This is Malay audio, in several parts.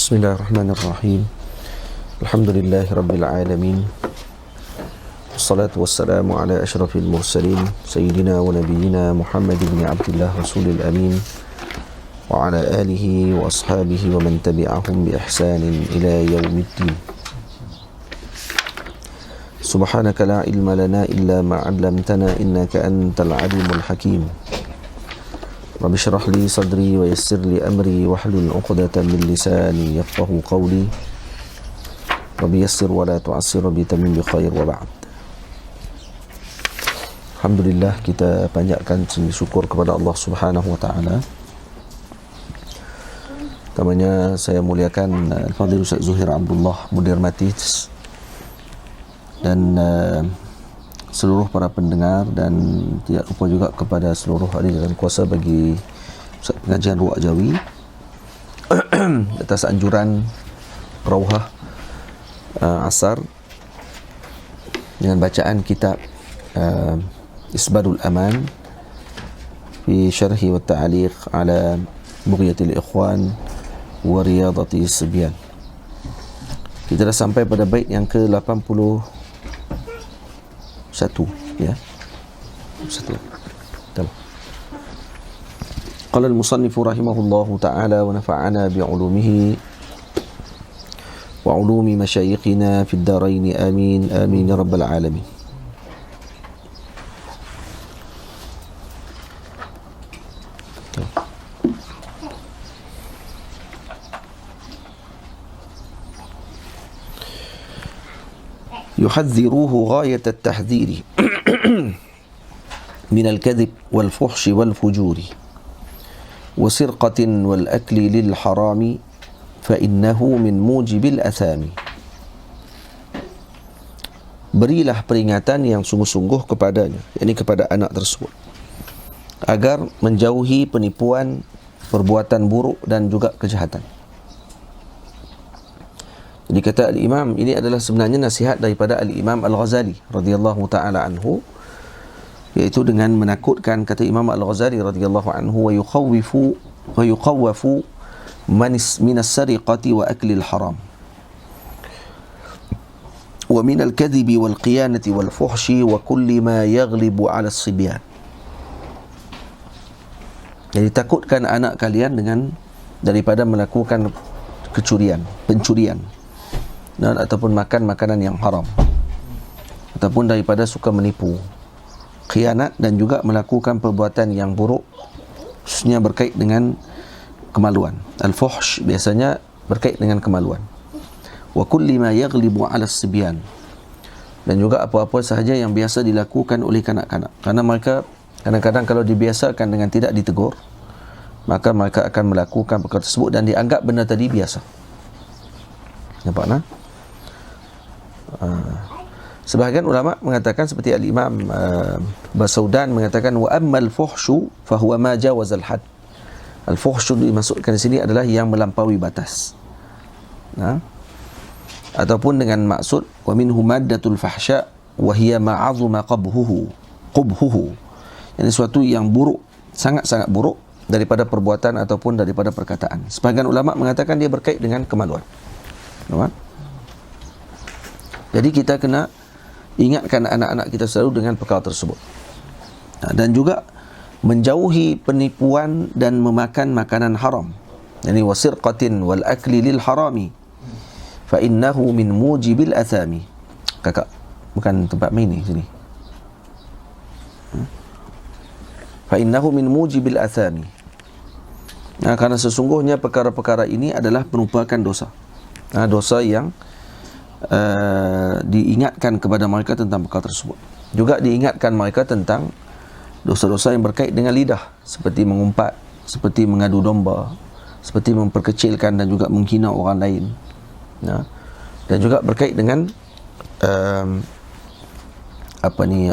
Bismillahirrahmanirrahim. Alhamdulillahi Rabbil Alamin. Wassalatu wassalamu ala ashrafil mursalin Sayyidina wa nabiyina Muhammad ibn Abdullah Rasulil Amin wa ala alihi wa ashabihi wa man tabi'ahum bi ihsanin ila yaumiddin. Subhanaka la ilma lana illa ma 'allamtana innaka antal alimul hakim. Rabbi syrah li sadri wa yassir li amri wahlul 'uqdatam min lisani yafqahu qawli. Rabbi yassir wa la tu'assir bi tamim bi khair wa ba'd. Alhamdulillah, kita panjatkan syukur kepada Allah Subhanahu wa taala. Pertamanya saya muliakan Al-Fadhil Ustaz Zuhair Abdullah Mudir Matis dan seluruh para pendengar, dan tidak lupa juga kepada seluruh ahli dan kuasa bagi pengajian Ruak Jawi atas anjuran Rauhah Asar dengan bacaan kitab Isbadul Aman fi syarhi wa ta'liq ala Bughyatil Ikhwan wa Riyadati Sibyan. Kita dah sampai pada bait yang ke-81 ya. Qala al-musannif rahimahullahu ta'ala wa nafa'ana bi'ulumihi wa 'ulumi masyayikhina fid darain amin amin ya rabbal alamin. يحذروه غاية التحذير من الكذب والفحش والفجور وسرقة والأكل للحرام فإنه من موجب الأثام. Berilah peringatan yang sungguh-sungguh kepadanya, yakni kepada anak tersebut, agar menjauhi penipuan, perbuatan buruk dan juga kejahatan. Jadi kata Al-Imam, ini adalah sebenarnya nasihat daripada Al-Imam Al-Ghazali radhiyallahu ta'ala anhu, iaitu dengan menakutkan, kata Imam Al-Ghazali radhiyallahu anhu, wa yukhawwafu min as-sariqati wa akli al-haram wa min al-kadhibi wal qiyanati wal fuhshi wa kulli ma yaghlibu 'ala as-sibyan. Jadi takutkan anak kalian dengan daripada melakukan pencurian dan ataupun makan makanan yang haram, ataupun daripada suka menipu, khianat, dan juga melakukan perbuatan yang buruk, khususnya berkait dengan kemaluan. Al-fuhsh biasanya berkait dengan kemaluan. Wa kulli ma yaghlibu 'ala as-sibyan, dan juga apa-apa sahaja yang biasa dilakukan oleh kanak-kanak, kerana mereka kadang-kadang kalau dibiasakan dengan tidak ditegur, maka mereka akan melakukan perkara tersebut dan dianggap benda tadi biasa. Nampak tak? Sebahagian ulama mengatakan seperti Al-Imam Basaudan mengatakan, wa ammal fuhshu fahuwa ma jawazal had. Al-fuhshu dimaksudkan di sini adalah yang melampaui batas. Ataupun dengan maksud wa minhu maddatul fahsya wa hiya ma'azuma qubhuhu. Yang sesuatu yang buruk, sangat-sangat buruk daripada perbuatan ataupun daripada perkataan. Sebahagian ulama mengatakan dia berkait dengan kemaluan. Nampak? Jadi kita kena ingatkan anak-anak kita selalu dengan perkara tersebut. Dan juga menjauhi penipuan dan memakan makanan haram. Yani wasirqatin wal akli lil harami fa innahu min mujibil athami. Kakak, bukan tempat main ni sini. Fa innahu min mujibil athami. Kerana sesungguhnya perkara-perkara ini adalah merupakan dosa. Dosa yang diingatkan kepada mereka tentang perkara tersebut. Juga diingatkan mereka tentang dosa-dosa yang berkait dengan lidah, seperti mengumpat, seperti mengadu domba, seperti memperkecilkan dan juga menghina orang lain, dan juga berkait dengan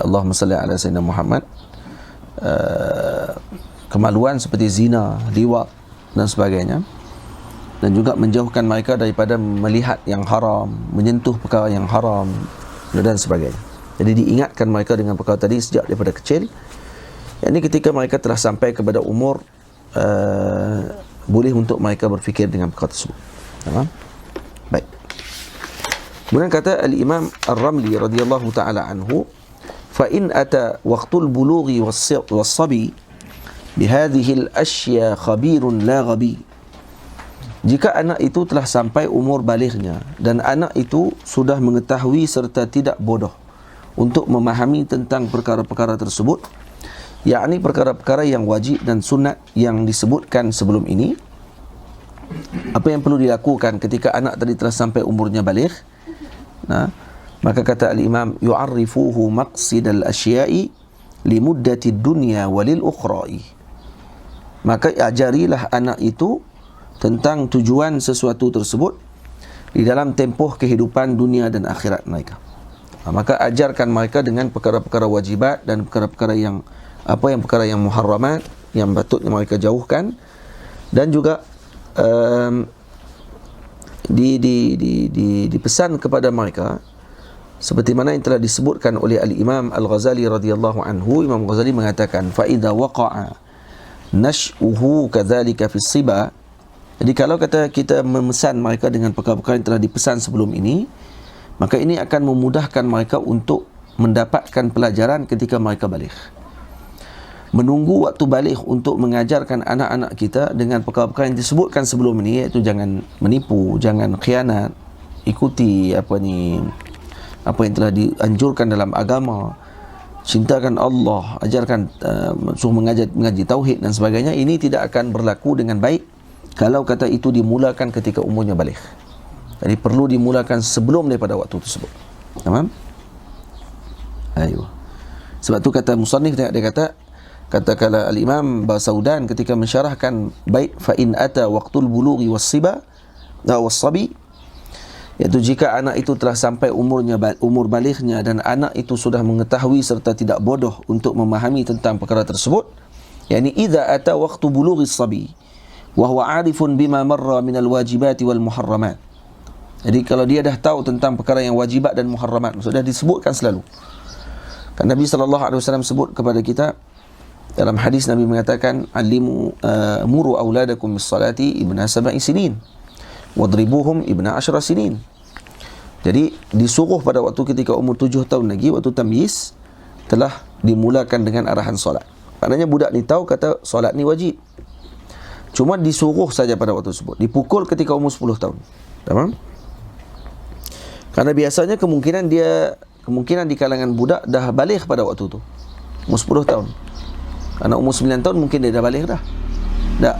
Allahumma salli ala sayyidina Muhammad, kemaluan seperti zina, liwat dan sebagainya. Dan juga menjauhkan mereka daripada melihat yang haram, menyentuh perkara yang haram dan sebagainya. Jadi diingatkan mereka dengan perkara tadi sejak daripada kecil. Ini ketika mereka telah sampai kepada umur boleh untuk mereka berfikir dengan perkara tersebut. Tamam? Baik. Kemudian kata al-Imam Ar-Ramli radhiyallahu taala anhu, fa in ata waqtul bulughi was-sabi bihadhihi al-ashya khabirun la ghabi. Jika anak itu telah sampai umur balighnya dan anak itu sudah mengetahui serta tidak bodoh untuk memahami tentang perkara-perkara tersebut, yakni perkara-perkara yang wajib dan sunat yang disebutkan sebelum ini, apa yang perlu dilakukan ketika anak tadi telah sampai umurnya baligh? Nah, maka kata al-Imam, yu'arrifuhu maqsidal asya'i limuddati dunya walil ukhra'i. Maka ajarilah anak itu tentang tujuan sesuatu tersebut di dalam tempoh kehidupan dunia dan akhirat mereka. Maka ajarkan mereka dengan perkara-perkara wajibat dan perkara-perkara yang perkara yang muharramat yang patutnya mereka jauhkan, dan juga dipesan kepada mereka seperti mana yang telah disebutkan oleh al-Imam Al-Ghazali radhiyallahu anhu. Imam Ghazali mengatakan, fa idza waqa'a nash'uhu kadzalika fi siba. Jadi kalau kata kita memesan mereka dengan perkara-perkara yang telah dipesan sebelum ini, maka ini akan memudahkan mereka untuk mendapatkan pelajaran ketika mereka baligh. Menunggu waktu baligh untuk mengajarkan anak-anak kita dengan perkara-perkara yang disebutkan sebelum ini, iaitu jangan menipu, jangan khianat, ikuti apa yang telah dianjurkan dalam agama, cintakan Allah, ajarkan suruh mengaji tauhid dan sebagainya. Ini tidak akan berlaku dengan baik kalau kata itu dimulakan ketika umurnya baligh. Jadi perlu dimulakan sebelum daripada waktu tersebut. Tamam? Ayuh. Sebab tu kata musannif, dia kata kala al-Imam Basaudan ketika mensyarahkan bait fa in ata waqtul bulughi was-siba was-sabi, iaitu jika anak itu telah sampai umur balighnya dan anak itu sudah mengetahui serta tidak bodoh untuk memahami tentang perkara tersebut, yakni idza ata waqtu bulughi as-sabi wa huwa 'arifun bima marra min al-wajibati wal muharramat. Jadi kalau dia dah tahu tentang perkara yang wajibat dan muharramat, sudah disebutkan selalu. Kan Nabi SAW sebut kepada kita dalam hadis, Nabi mengatakan, alimu muru auladakum bis salati ibna 7 sinin wadribuhum ibna 10 sinin. Jadi disuruh pada waktu ketika umur 7 tahun lagi, waktu tamyiz, telah dimulakan dengan arahan solat. Maknanya budak ni tahu kata solat ni wajib, cuma disuruh saja pada waktu tersebut, dipukul ketika umur 10 tahun. Tamam? Karena biasanya kemungkinan di kalangan budak dah baligh pada waktu tu, umur 10 tahun. Anak umur 9 tahun mungkin dia dah baligh dah. Tak.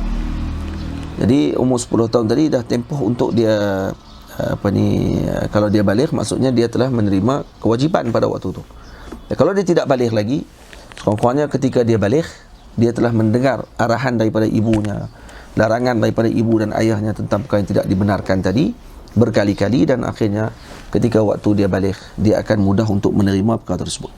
Jadi umur 10 tahun tadi dah tempoh untuk dia kalau dia baligh, maksudnya dia telah menerima kewajipan pada waktu tu. Dan kalau dia tidak baligh lagi, sekurang-kurangnya ketika dia baligh, dia telah mendengar arahan daripada ibunya, larangan daripada ibu dan ayahnya tentang perkara yang tidak dibenarkan tadi berkali-kali, dan akhirnya ketika waktu dia baligh, dia akan mudah untuk menerima perkara tersebut.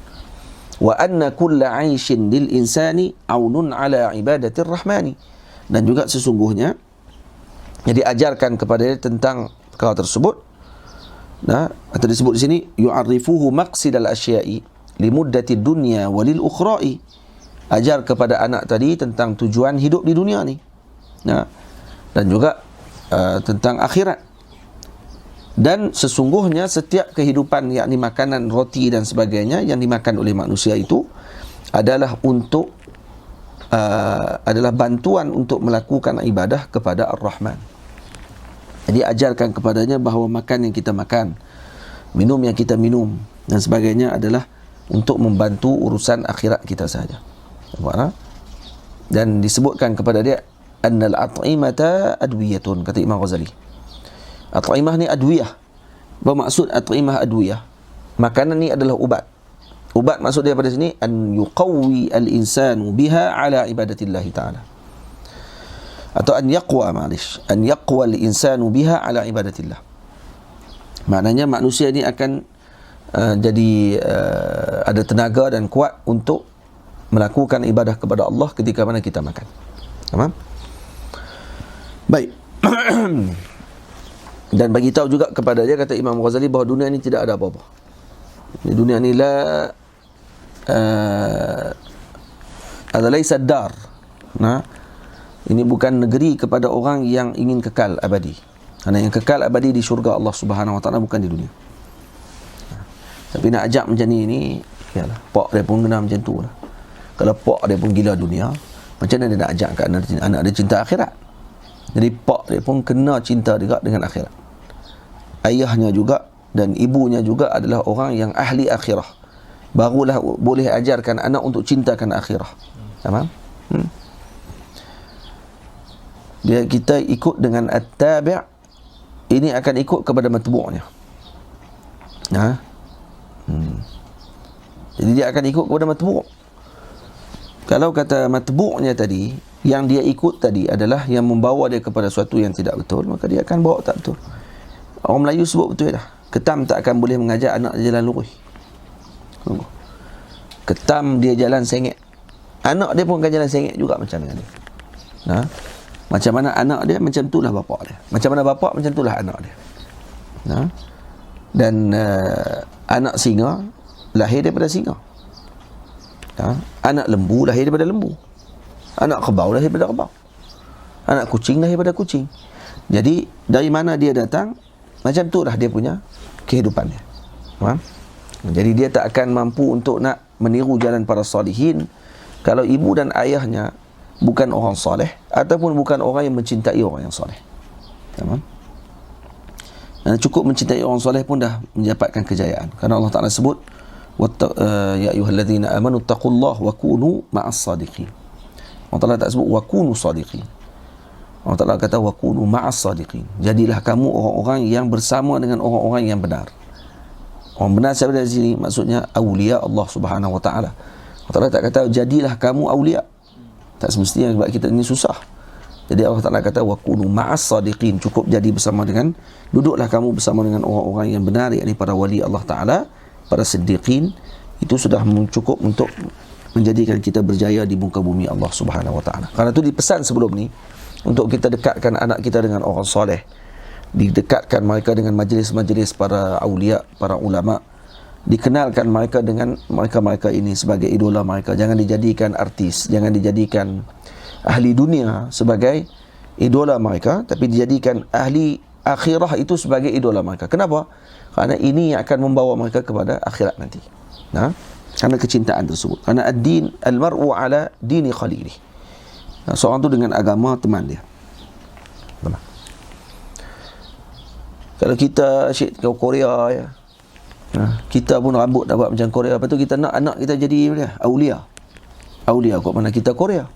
Wa anna kulla 'aishin lil insani aunun ala ibadatir rahmani. Dan juga sesungguhnya jadi ajarkan kepada dia tentang perkara tersebut. Nah, atau disebut di sini yu'arrifuhu maqsidal asya'i limuddati dunya walil ukhra'i. Ajar kepada anak tadi tentang tujuan hidup di dunia ni. Nah, dan juga tentang akhirat. Dan sesungguhnya setiap kehidupan, yakni makanan, roti dan sebagainya yang dimakan oleh manusia itu adalah untuk adalah bantuan untuk melakukan ibadah kepada Ar-Rahman. Jadi ajarkan kepadanya bahawa makan yang kita makan, minum yang kita minum dan sebagainya adalah untuk membantu urusan akhirat kita sahaja. Dan disebutkan kepada dia annal at'imata adwiyatun, kata Imam Ghazali. At'imah ni adwiyah. Bermaksud at'imah adwiyah, makanan ni adalah ubat. Ubat maksud dia pada sini an yuqawwi al-insanu biha ala ibadatillah ta'ala. Atau an yaqwa al-insanu biha ala ibadatillah. Maknanya manusia ni akan jadi ada tenaga dan kuat untuk melakukan ibadah kepada Allah ketika mana kita makan. Faham? Baik. Dan bagi tahu juga kepada dia, kata Imam Ghazali, bahawa dunia ni tidak ada apa-apa. Dunia ni laysa dar. Nah, ini bukan negeri kepada orang yang ingin kekal abadi. Kerana yang kekal abadi di syurga Allah Subhanahu Wa Taala bukan di dunia. Tapi nak ajak macam ni yalah, pak dia pun kena macam tu lah. Kalau pak dia pun gila dunia, macam mana dia nak ajak kat anak dia cinta akhirat? Jadi pak dia pun kena cinta juga dengan akhirat. Ayahnya juga dan ibunya juga adalah orang yang ahli akhirah. Barulah boleh ajarkan anak untuk cintakan akhirah. Faham? Dia kita ikut dengan at-tabi', ini akan ikut kepada matbu'nya. Jadi dia akan ikut kepada matbu'. Kalau kata matbu'nya tadi, yang dia ikut tadi adalah yang membawa dia kepada sesuatu yang tidak betul, maka dia akan bawa tak betul. Orang Melayu sebut betul dah. Ketam tak akan boleh mengajak anak dia jalan lurus. Ketam dia jalan sengit, anak dia pun akan jalan sengit juga macam dengan dia. Macam mana anak dia, macam itulah bapak dia. Macam mana bapak, macam itulah anak dia. Dan anak singa lahir daripada singa. Anak lembu lahir daripada lembu. Anak kerbau lahir daripada kerbau. Anak kucing lahir daripada kucing. Jadi dari mana dia datang, macam itulah dia punya kehidupan dia. Jadi dia tak akan mampu untuk nak meniru jalan para salihin kalau ibu dan ayahnya bukan orang soleh ataupun bukan orang yang mencintai orang yang soleh. Tamam? Dan cukup mencintai orang soleh pun dah mendapatkan kejayaan. Kerana Allah Ta'ala sebut, ya ayyuhalladzina amanu taqullaha wa kunu ma'as sadiqin. Allah Ta'ala tak sebut wa kunu sadiqin. Allah Ta'ala kata wa kunu ma'as sadiqin. Jadilah kamu orang-orang yang bersama dengan orang-orang yang benar. Orang benar siapa dari sini? Maksudnya awliya Allah Subhanahu Wa Ta'ala. Allah Ta'ala tak kata jadilah kamu awliya. Tak semestinya, sebab kita ini susah. Jadi Allah Ta'ala kata wa kunu ma'as sadiqin. Cukup jadi bersama dengan, duduklah kamu bersama dengan orang-orang yang benar, yakni para wali Allah Ta'ala, para siddiqin. Itu sudah cukup untuk menjadikan kita berjaya di muka bumi Allah Subhanahu Wa Ta'ala. Karena itu dipesan sebelum ni untuk kita dekatkan anak kita dengan orang soleh, didekatkan mereka dengan majlis-majlis para awliya, para ulama, dikenalkan mereka dengan mereka-mereka ini sebagai idola mereka. Jangan dijadikan artis, jangan dijadikan ahli dunia sebagai idola mereka, tapi dijadikan ahli akhirah itu sebagai idola mereka. Kenapa? Kerana ini yang akan membawa mereka kepada akhirat nanti. Kerana kecintaan tersebut. Kerana ad-din, al-mar'u ala dini khalilih. Seorang tu dengan agama teman dia. Kalau kita asyik ke Korea ya, kita pun rambut dah buat macam Korea, lepas tu kita nak anak kita jadi awliya. Awliya kat mana kita Korea.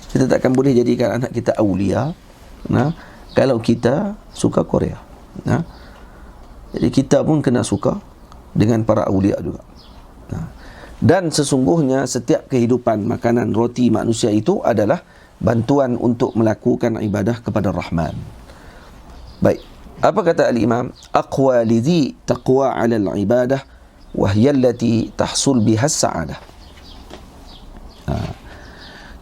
Kita takkan boleh jadikan anak kita awliya kalau kita suka Korea. Jadi kita pun kena suka dengan para awliya juga. Dan sesungguhnya setiap kehidupan makanan roti manusia itu adalah bantuan untuk melakukan ibadah kepada Rahman. Baik, apa kata al-Imam? Aqwa lidhi taqwa 'ala al-ibadah wa hiya allati tahsul biha as-sa'adah.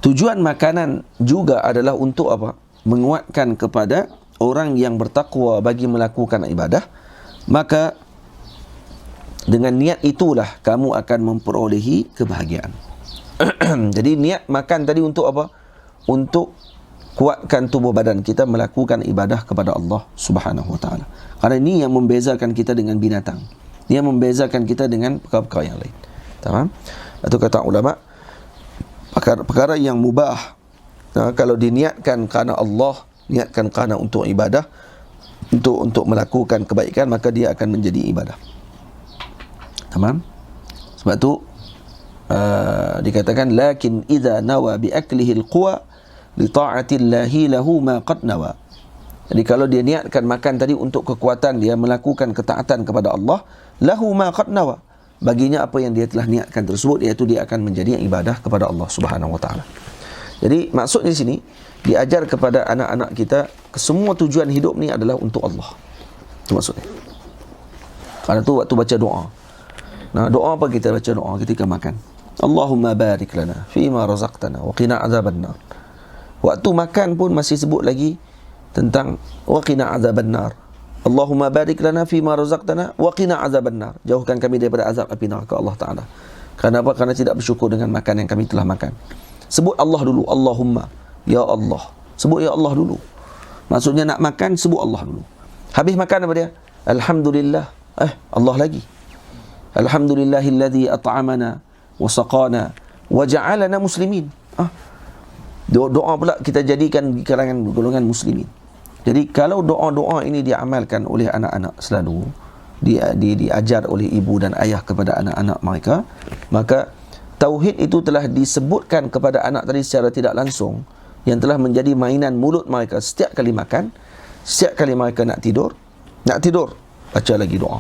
Tujuan makanan juga adalah untuk apa? Menguatkan kepada orang yang bertakwa bagi melakukan ibadah. Maka dengan niat itulah kamu akan memperolehi kebahagiaan. Jadi niat makan tadi untuk apa? Untuk kuatkan tubuh badan kita melakukan ibadah kepada Allah Subhanahu Wa Taala. Karena ini yang membezakan kita dengan binatang. Dia membezakan kita dengan perkara-perkara yang lain. Tamam? Atau kata ulama, perkara yang mubah, kalau diniatkan kerana Allah, niatkan kerana untuk ibadah, untuk melakukan kebaikan, maka dia akan menjadi ibadah. Tamam? Sebab tu dikatakan lakin idza nawa bi aklihi alquwa li ta'atillahi lahu ma qad nawa. Jadi kalau dia niatkan makan tadi untuk kekuatan dia melakukan ketaatan kepada Allah, lahu ma qad nawa, baginya apa yang dia telah niatkan tersebut, iaitu dia akan menjadi ibadah kepada Allah Subhanahu Wa Taala. Jadi maksudnya di sini diajar kepada anak-anak kita, semua tujuan hidup ni adalah untuk Allah. Itu maksudnya. Karena tu waktu baca doa. Doa apa kita baca doa ketika makan? Allahumma barik lana fima razaqtana wa qina azabannar. Waktu makan pun masih sebut lagi tentang wa qina azabannar. Allahumma barik lana fima razaqtana wa qina azabannar. Jauhkan kami daripada azab api neraka Allah Taala. Kenapa? Kerana tidak bersyukur dengan makan yang kami telah makan. Sebut Allah dulu, Allahumma, ya Allah. Sebut ya Allah dulu. Maksudnya nak makan, sebut Allah dulu. Habis makan apa dia? Alhamdulillah. Allah lagi. Alhamdulillahilladzi at'amana wa saqana wa ja'alana muslimin. Doa pula kita jadikan di kalangan golongan muslimin. Jadi kalau doa-doa ini diamalkan oleh anak-anak selalu, diajar oleh ibu dan ayah kepada anak-anak mereka, maka tauhid itu telah disebutkan kepada anak tadi secara tidak langsung, yang telah menjadi mainan mulut mereka setiap kali makan, setiap kali mereka nak tidur, baca lagi doa.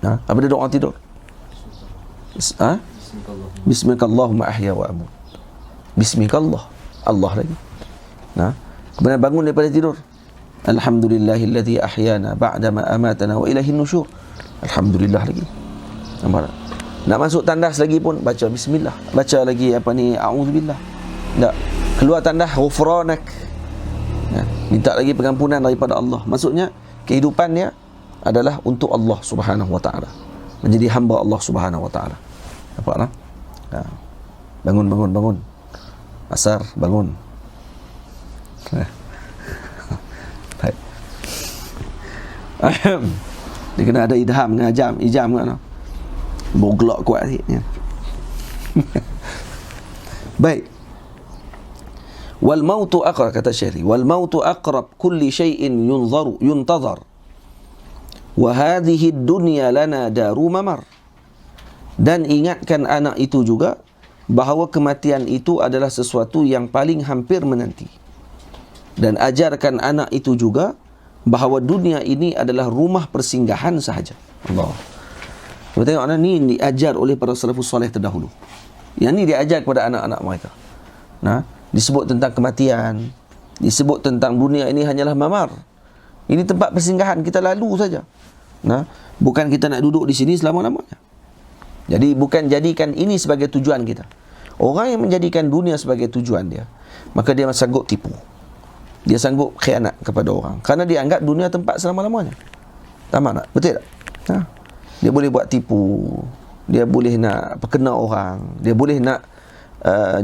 Apa dia doa tidur? Bismikallahumma ahya wa amut. Bismikallah, Allah lagi. Kemudian bangun daripada tidur, Alhamdulillahilladzi ahyana ba'dama amatana wa ilaihin nusyur. Alhamdulillah lagi. Nampak tak? Nak masuk tandas lagi pun baca bismillah. Baca lagi a'udzubillah. Tak. Keluar tandas, ghufranak. Minta lagi pengampunan daripada Allah. Maksudnya kehidupannya adalah untuk Allah Subhanahu wa taala. Menjadi hamba Allah Subhanahu wa taala. Nampak tak? Bangun. Asar, bangun. Baik. Dia kena ada idham dengan ijam kan. Boglok kuat sikit. Baik. Wal mautu aqrab, kata Syekh, wal mautu aqrab kulli syai'in yuntazar. Wa hadhihi ad-dunya lana daru mamar. Dan ingatkan anak itu juga bahawa kematian itu adalah sesuatu yang paling hampir menanti. Dan ajarkan anak itu juga bahawa dunia ini adalah rumah persinggahan sahaja. Allah. Kita tengok ni diajar oleh para salafus soleh terdahulu. Yang ni diajar kepada anak-anak mereka. Disebut tentang kematian, disebut tentang dunia ini hanyalah mamar. Ini tempat persinggahan, kita lalu saja. Bukan kita nak duduk di sini selama-lamanya. Jadi bukan jadikan ini sebagai tujuan kita. Orang yang menjadikan dunia sebagai tujuan dia, maka dia sanggup tipu. Dia sanggup khianat kepada orang. Kerana dia anggap dunia tempat selama-lamanya. Tamat tak? Betul tak? Dia boleh buat tipu. Dia boleh nak perkena orang. Dia boleh nak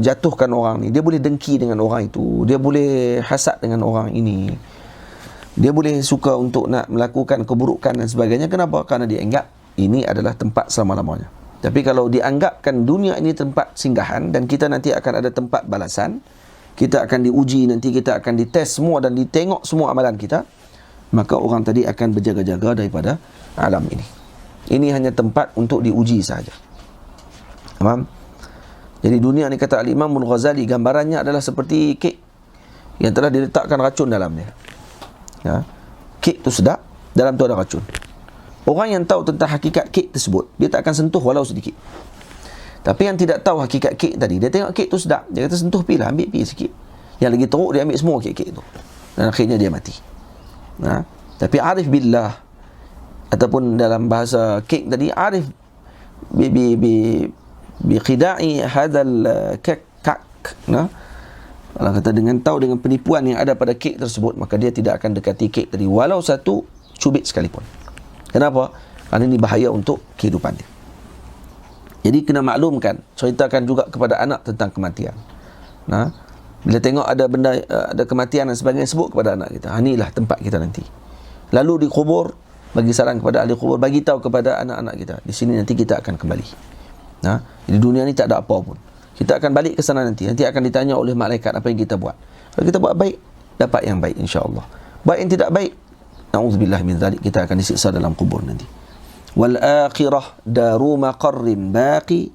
jatuhkan orang ni. Dia boleh dengki dengan orang itu. Dia boleh hasad dengan orang ini. Dia boleh suka untuk nak melakukan keburukan dan sebagainya. Kenapa? Kerana dia anggap ini adalah tempat selama-lamanya. Tapi kalau dianggapkan dunia ini tempat singgahan dan kita nanti akan ada tempat balasan, kita akan diuji, nanti kita akan dites semua dan ditengok semua amalan kita, maka orang tadi akan berjaga-jaga daripada alam ini. Ini hanya tempat untuk diuji sahaja. Faham? Jadi dunia ni, kata Al-Imam Al-Ghazali, gambarannya adalah seperti kek yang telah diletakkan racun dalamnya. Kek tu sedap, dalam tu ada racun. Orang yang tahu tentang hakikat kek tersebut, dia tak akan sentuh walau sedikit. Tapi yang tidak tahu hakikat kek tadi, dia tengok kek tu sedap, dia kata sentuh pilah, ambil pi sikit. Yang lagi teruk, dia ambil semua kek-kek tu. Dan akhirnya dia mati. Tapi arif billah, ataupun dalam bahasa kek tadi, arif bi qida'i hadzal kek. Kalau kata dengan tahu dengan penipuan yang ada pada kek tersebut, maka dia tidak akan dekati kek tadi walau satu cubit sekalipun. Kenapa? Kerana ini bahaya untuk kehidupan dia. Jadi kena maklumkan, ceritakan juga kepada anak tentang kematian. Bila tengok ada benda, ada kematian dan sebagainya, sebut kepada anak kita, inilah tempat kita nanti. Lalu dikubur, bagi saran kepada ahli kubur, bagi tahu kepada anak-anak kita, di sini nanti kita akan kembali. Di dunia ni tak ada apa pun. Kita akan balik ke sana nanti. Nanti akan ditanya oleh malaikat apa yang kita buat. Kalau kita buat baik, dapat yang baik insya-Allah. Baik yang tidak baik, na'udzubillah min dzalik, kita akan disiksa dalam kubur nanti. Wal akhirah daru maqarrin baqi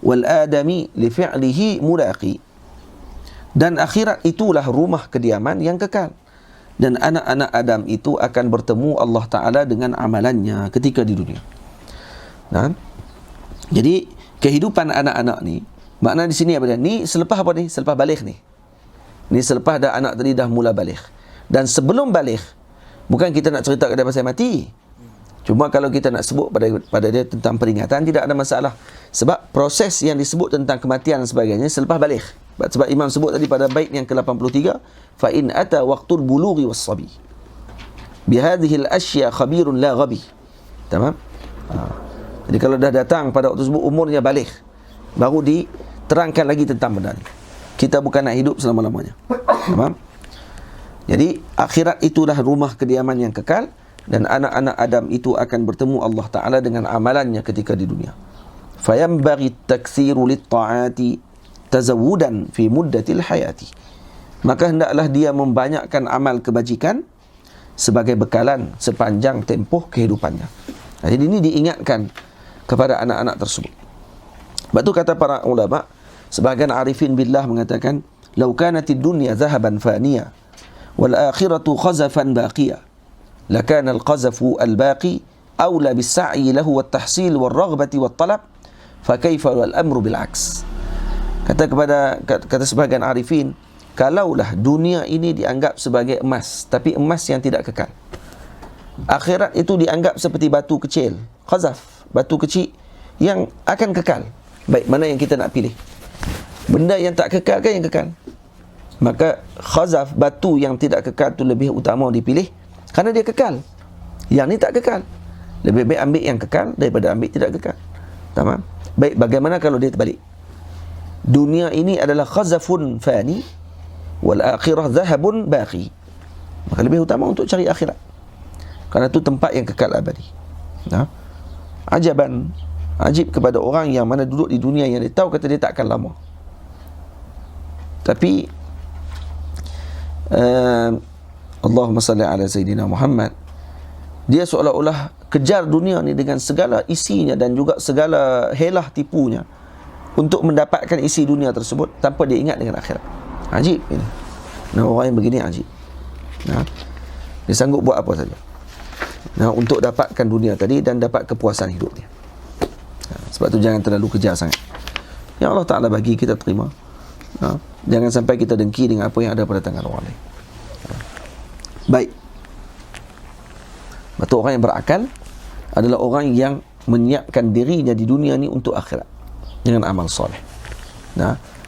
wal adami li fi'lihi mulaqi. Dan akhirat itulah rumah kediaman yang kekal. Dan anak-anak Adam itu akan bertemu Allah Ta'ala dengan amalannya ketika di dunia. Jadi kehidupan anak-anak ni, makna di sini apa dia? Ni selepas apa ni? Selepas balik ni. Ni selepas dah anak tadi dah mula balik. Dan sebelum balik, bukan kita nak cerita dia pasal mati. Cuma kalau kita nak sebut pada dia tentang peringatan, tidak ada masalah. Sebab proses yang disebut tentang kematian dan sebagainya selepas balik. Sebab Imam sebut tadi pada bait yang ke-83, fa in ata waqtul bulughi was-sabi bi hadhihi al-ashya khabirun la ghabi. Tamam? Jadi kalau dah datang pada waktu tersebut umurnya balik, baru diterangkan lagi tentang benda ni. Kita bukan nak hidup selama-lamanya. Tamam? Jadi akhirat itulah rumah kediaman yang kekal, dan anak-anak Adam itu akan bertemu Allah Ta'ala dengan amalannya ketika di dunia. Fayambaghi taksiru lit-ta'ati tazawudan fi muddatil hayati. Maka hendaklah dia membanyakkan amal kebajikan sebagai bekalan sepanjang tempoh kehidupannya. Jadi ini diingatkan kepada anak-anak tersebut. Sebab tu kata para ulama, sebahagian arifin billah mengatakan, "Lau kanatid dunya zahaban faniya wal akhiratu khazafan baqiya, lakana al-qazafu al-baqi awla bis-sa'yi lahu wat-tahsil wal-raghbati wat-talab, fa kaifa wal amru bil aks." Kata sebahagian arifin, kalaulah dunia ini dianggap sebagai emas, tapi emas yang tidak kekal, akhirat itu dianggap seperti batu kecil, khazaf, batu kecil yang akan kekal. Baik, mana yang kita nak pilih? Benda yang tak kekal kan yang kekal? Maka khazaf, batu yang tidak kekal itu lebih utama dipilih, kerana dia kekal. Yang ni tak kekal. Lebih baik ambil yang kekal daripada ambil tidak kekal. Tamam? Baik, bagaimana kalau dia terbalik? Dunia ini adalah khazafun fani wal akhirah zahabun baqi. Maka lebih utama untuk cari akhirat, kerana itu tempat yang kekal abadi. Ajib kepada orang yang mana duduk di dunia yang dia tahu kata dia tak akan lama. Tapi Allahumma salli ala Sayyidina Muhammad, dia seolah-olah kejar dunia ni dengan segala isinya dan juga segala helah tipunya untuk mendapatkan isi dunia tersebut tanpa dia ingat dengan akhirat. Ajib ini. Nah, orang yang begini ajib. Dia sanggup buat apa saja untuk dapatkan dunia tadi dan dapat kepuasan hidup dia. Sebab tu jangan terlalu kejar sangat. Yang Allah Ta'ala bagi kita terima. Jangan sampai kita dengki dengan apa yang ada pada tangan orang lain. Baik. Betul, orang yang berakal adalah orang yang menyiapkan dirinya di dunia ni untuk akhirat dengan amal soleh.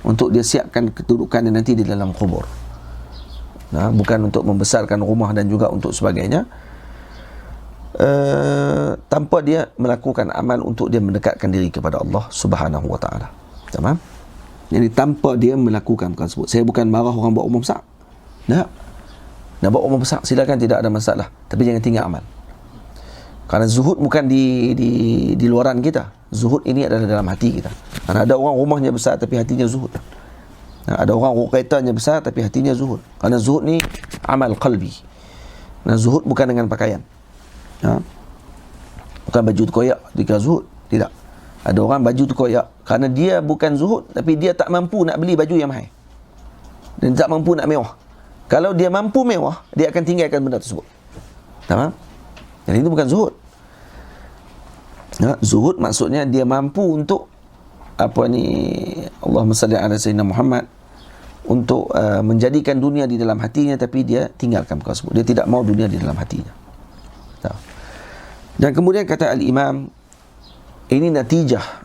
Untuk dia siapkan kedudukannya nanti di dalam kubur. Bukan untuk membesarkan rumah dan juga untuk sebagainya, tanpa dia melakukan amal untuk dia mendekatkan diri kepada Allah Subhanahu wa ta'ala. Tamam? Jadi tanpa dia melakukan perkara tersebut. Saya bukan marah orang buat umur besar. Nak buat umur besar silakan, tidak ada masalah, tapi jangan tinggal amal. Kerana zuhud bukan di luaran kita. Zuhud ini adalah dalam hati kita. Kerana ada orang rumahnya besar tapi hatinya zuhud. Ada orang keretanya besar tapi hatinya zuhud. Kerana zuhud ni amal qalbi. Zuhud bukan dengan pakaian. Bukan baju terkoyak dikira zuhud. Tidak. Ada orang baju terkoyak kerana dia bukan zuhud, tapi dia tak mampu nak beli baju yang mahal, dan tak mampu nak mewah. Kalau dia mampu mewah, dia akan tinggalkan benda tersebut. Tamam? Dan itu bukan zuhud. Zuhud maksudnya dia mampu untuk Allahumma salli ala Sayyidina Muhammad, untuk menjadikan dunia di dalam hatinya, tapi dia tinggalkan perkara tersebut. Dia tidak mau dunia di dalam hatinya. Dan kemudian kata Al-Imam, ini natijah,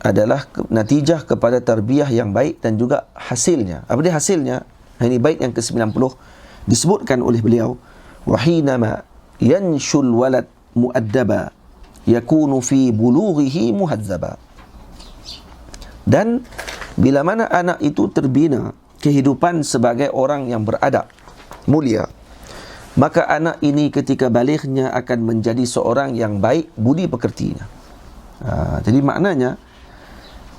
adalah natijah kepada tarbiyah yang baik dan juga hasilnya. Apa dia hasilnya? Ini bait yang ke-90 disebutkan oleh beliau, wa hinama yanshul walad muaddaba yakunu fi bulughihi muhadzaba. Dan bila mana anak itu terbina kehidupan sebagai orang yang beradab, mulia, maka anak ini ketika balighnya akan menjadi seorang yang baik budi pekertinya. Jadi maknanya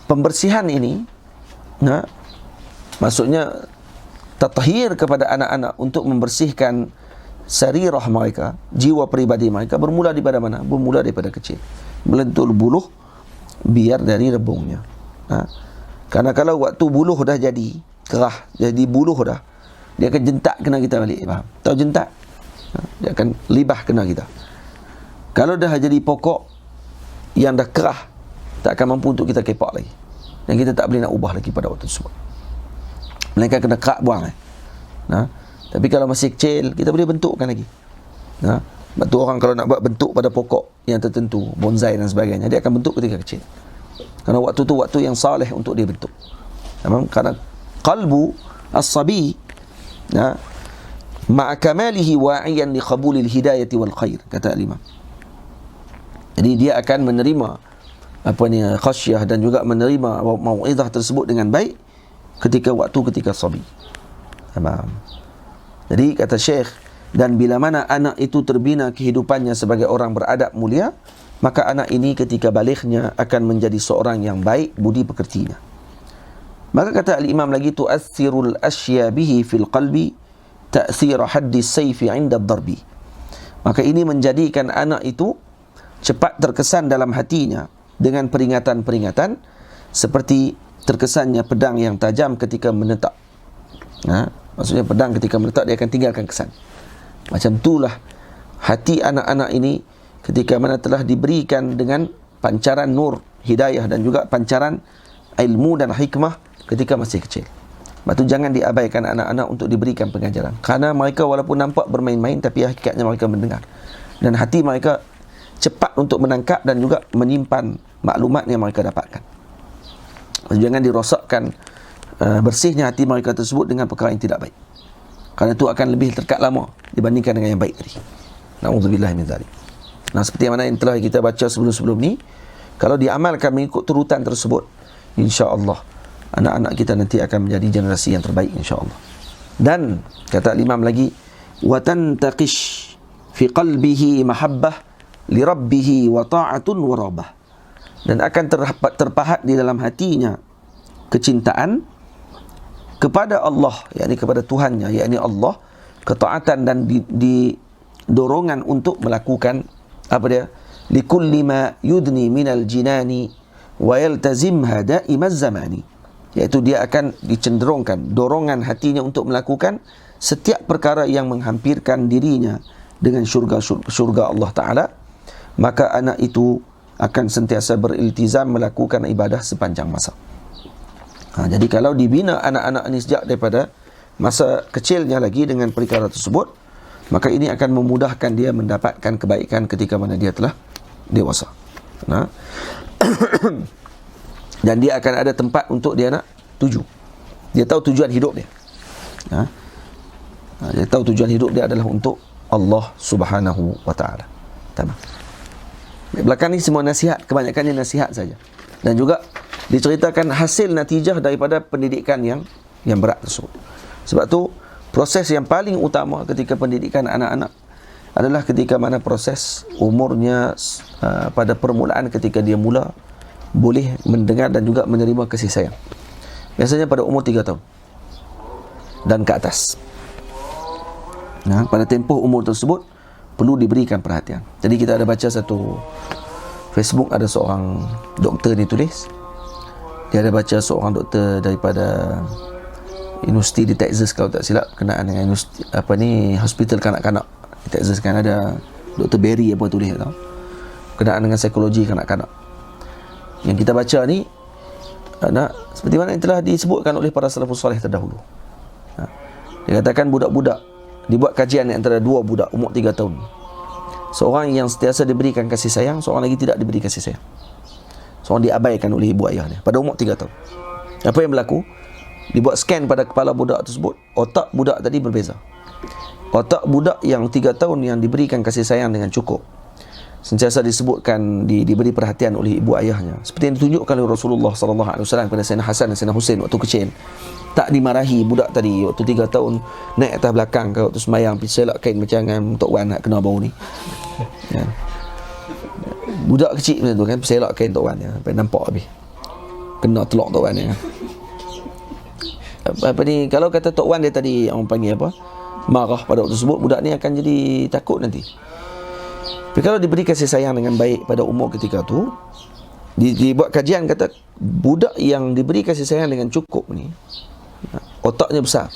pembersihan ini, maksudnya tathhir kepada anak-anak untuk membersihkan sarirah mereka, jiwa peribadi mereka, bermula daripada mana? Bermula daripada kecil. Melentur buluh biar dari rebungnya. Karena kalau waktu buluh dah jadi kerah, jadi buluh dah, dia akan jentak kena kita balik. Faham? Tahu jentak? Dia akan libah kena kita. Kalau dah jadi pokok yang dah kerah, tak akan mampu untuk kita kepak lagi, dan kita tak boleh nak ubah lagi pada waktu tersebut. Melainkan kena kerak buang. Tapi kalau masih kecil, kita boleh bentukkan lagi. Sebab tu orang kalau nak buat bentuk pada pokok yang tertentu, bonsai dan sebagainya, dia akan bentuk ketika kecil. Kerana waktu tu waktu yang saleh untuk dia bentuk. Kerana qalbu as-sabi ma'a kamalihi wa'iyan li qabulil hidayati wal khair, kata Imam. Jadi dia akan menerima khasyah dan juga menerima mau'izah tersebut dengan baik ketika sabi. Jadi kata Syekh, dan bila mana anak itu terbina kehidupannya sebagai orang beradab mulia, maka anak ini ketika balighnya akan menjadi seorang yang baik budi pekertinya. Maka kata al-Imam lagi, tu'athirul asya bihi fil qalbi ta'thir haddi sayfi 'inda ad-darbi. Maka ini menjadikan anak itu cepat terkesan dalam hatinya dengan peringatan-peringatan seperti terkesannya pedang yang tajam ketika menetak. Maksudnya pedang ketika meletak dia akan tinggalkan kesan. Macam itulah hati anak-anak ini ketika mana telah diberikan dengan pancaran nur, hidayah dan juga pancaran ilmu dan hikmah ketika masih kecil. Sebab tu jangan diabaikan anak-anak untuk diberikan pengajaran. Kerana mereka walaupun nampak bermain-main, tapi hakikatnya mereka mendengar. Dan hati mereka cepat untuk menangkap dan juga menyimpan maklumat yang mereka dapatkan. Jangan dirosakkan bersihnya hati mereka tersebut dengan perkara yang tidak baik. Kerana itu akan lebih terkat lama dibandingkan dengan yang baik tadi. Na'udzubillah min zalik. Nah, seperti mana yang telah kita baca sebelum-sebelum ni, kalau diamalkan mengikut turutan tersebut, insya-Allah anak-anak kita nanti akan menjadi generasi yang terbaik insya-Allah. Dan kata Imam lagi, wa tantaqish fi qalbihi mahabbah li rabbih wa ta'atun wa rabah. Dan akan terpahat di dalam hatinya kecintaan kepada Allah, yakni kepada Tuhannya, yakni Allah, ketaatan dan di dorongan untuk melakukan apa dia, likulli ma yudni minal jinani wa yaltazimha daimaz zamani, iaitu dia akan dicenderungkan dorongan hatinya untuk melakukan setiap perkara yang menghampirkan dirinya dengan syurga Allah Ta'ala. Maka anak itu akan sentiasa beriltizam melakukan ibadah sepanjang masa. Jadi kalau dibina anak-anak ini sejak daripada masa kecilnya lagi dengan perkara tersebut, maka ini akan memudahkan dia mendapatkan kebaikan ketika mana dia telah dewasa. Dan dia akan ada tempat untuk dia nak tuju. Dia tahu tujuan hidup dia. Dia tahu tujuan hidup dia adalah untuk Allah Subhanahu wa Ta'ala. Tamam. Belakang ni semua nasihat, kebanyakannya nasihat saja. Dan juga diceritakan hasil natijah daripada pendidikan yang berat tersebut. Sebab tu proses yang paling utama ketika pendidikan anak-anak adalah ketika mana proses umurnya pada permulaan ketika dia mula boleh mendengar dan juga menerima kasih sayang. Biasanya pada umur 3 tahun dan ke atas. Pada tempoh umur tersebut perlu diberikan perhatian. Jadi kita ada baca satu Facebook, ada seorang doktor ni tulis. Dia ada baca seorang doktor daripada Universiti di Texas kalau tak silap, kenaan dengan hospital kanak-kanak di Texas kan, ada Dr. Berry apa tulis tau, kenaan dengan psikologi kanak-kanak. Yang kita baca ni seperti mana yang telah disebutkan oleh para salafus salih terdahulu. Dia katakan budak-budak, dibuat kajian antara dua budak umur 3 tahun. Seorang yang sentiasa diberikan kasih sayang, seorang lagi tidak diberi kasih sayang. Seorang diabaikan oleh ibu ayahnya pada umur 3 tahun. Apa yang berlaku? Dibuat scan pada kepala budak tersebut, otak budak tadi berbeza. Otak budak yang 3 tahun yang diberikan kasih sayang dengan cukup, sentiasa disebutkan diberi perhatian oleh ibu ayahnya, seperti yang ditunjukkan oleh Rasulullah SAW kepada Sayyidina Hasan dan Sayyidina Husain waktu kecil. Tak dimarahi budak tadi waktu 3 tahun naik atas belakang ke waktu semayang, pergi selak kain macam Tok Wan nak kena bau ni. Budak kecil macam tu kan, selak kain Tok Wan sampai nampak habis, kena telok Tok Wan kan. Kalau kata Tok Wan dia tadi orang panggil apa, marah pada waktu tersebut, budak ni akan jadi takut nanti. Tapi kalau diberi kasih sayang dengan baik pada umur ketika tu, dibuat kajian kata budak yang diberi kasih sayang dengan cukup ni, otaknya besar,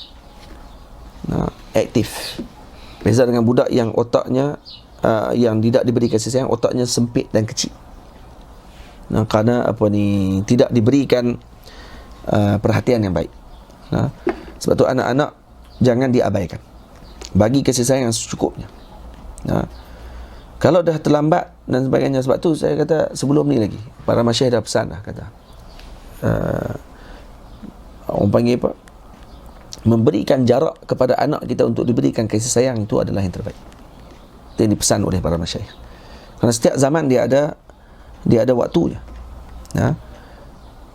aktif. Beza dengan budak yang otaknya yang tidak diberi kasih sayang, otaknya sempit dan kecil. Kerana tidak diberikan perhatian yang baik. Sebab tu anak-anak jangan diabaikan, bagi kasih sayang yang secukupnya. Kalau dah terlambat dan sebagainya, sebab tu saya kata sebelum ni lagi para masyayikh dah pesan dah, kata orang panggil apa, memberikan jarak kepada anak kita untuk diberikan kasih sayang itu adalah yang terbaik. Itu yang dipesan oleh para masyayikh. Kerana setiap zaman dia ada waktunya.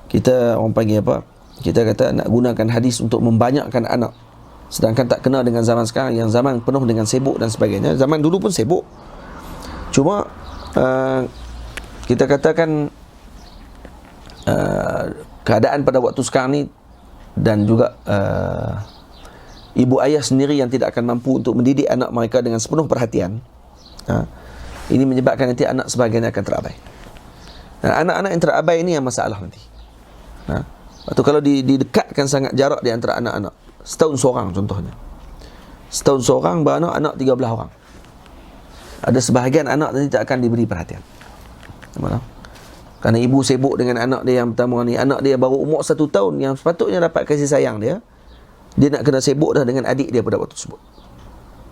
Kita orang panggil apa, kita kata nak gunakan hadis untuk membanyakkan anak. Sedangkan tak kena dengan zaman sekarang yang zaman penuh dengan sibuk dan sebagainya. Zaman dulu pun sibuk. Cuma kita katakan keadaan pada waktu sekarang ni dan juga ibu ayah sendiri yang tidak akan mampu untuk mendidik anak mereka dengan sepenuh perhatian, ini menyebabkan nanti anak sebagainya akan terabai. Dan anak-anak yang terabai ini yang masalah nanti. Lepas tu kalau didekatkan sangat jarak di antara anak-anak, setahun seorang contohnya, setahun seorang beranak anak 13 orang, ada sebahagian anak nanti tak akan diberi perhatian. Kerana ibu sibuk dengan anak dia yang pertama ni. Anak dia baru umur 1 tahun, yang sepatutnya dapat kasih sayang dia nak kena sibuk dah dengan adik dia pada waktu tersebut.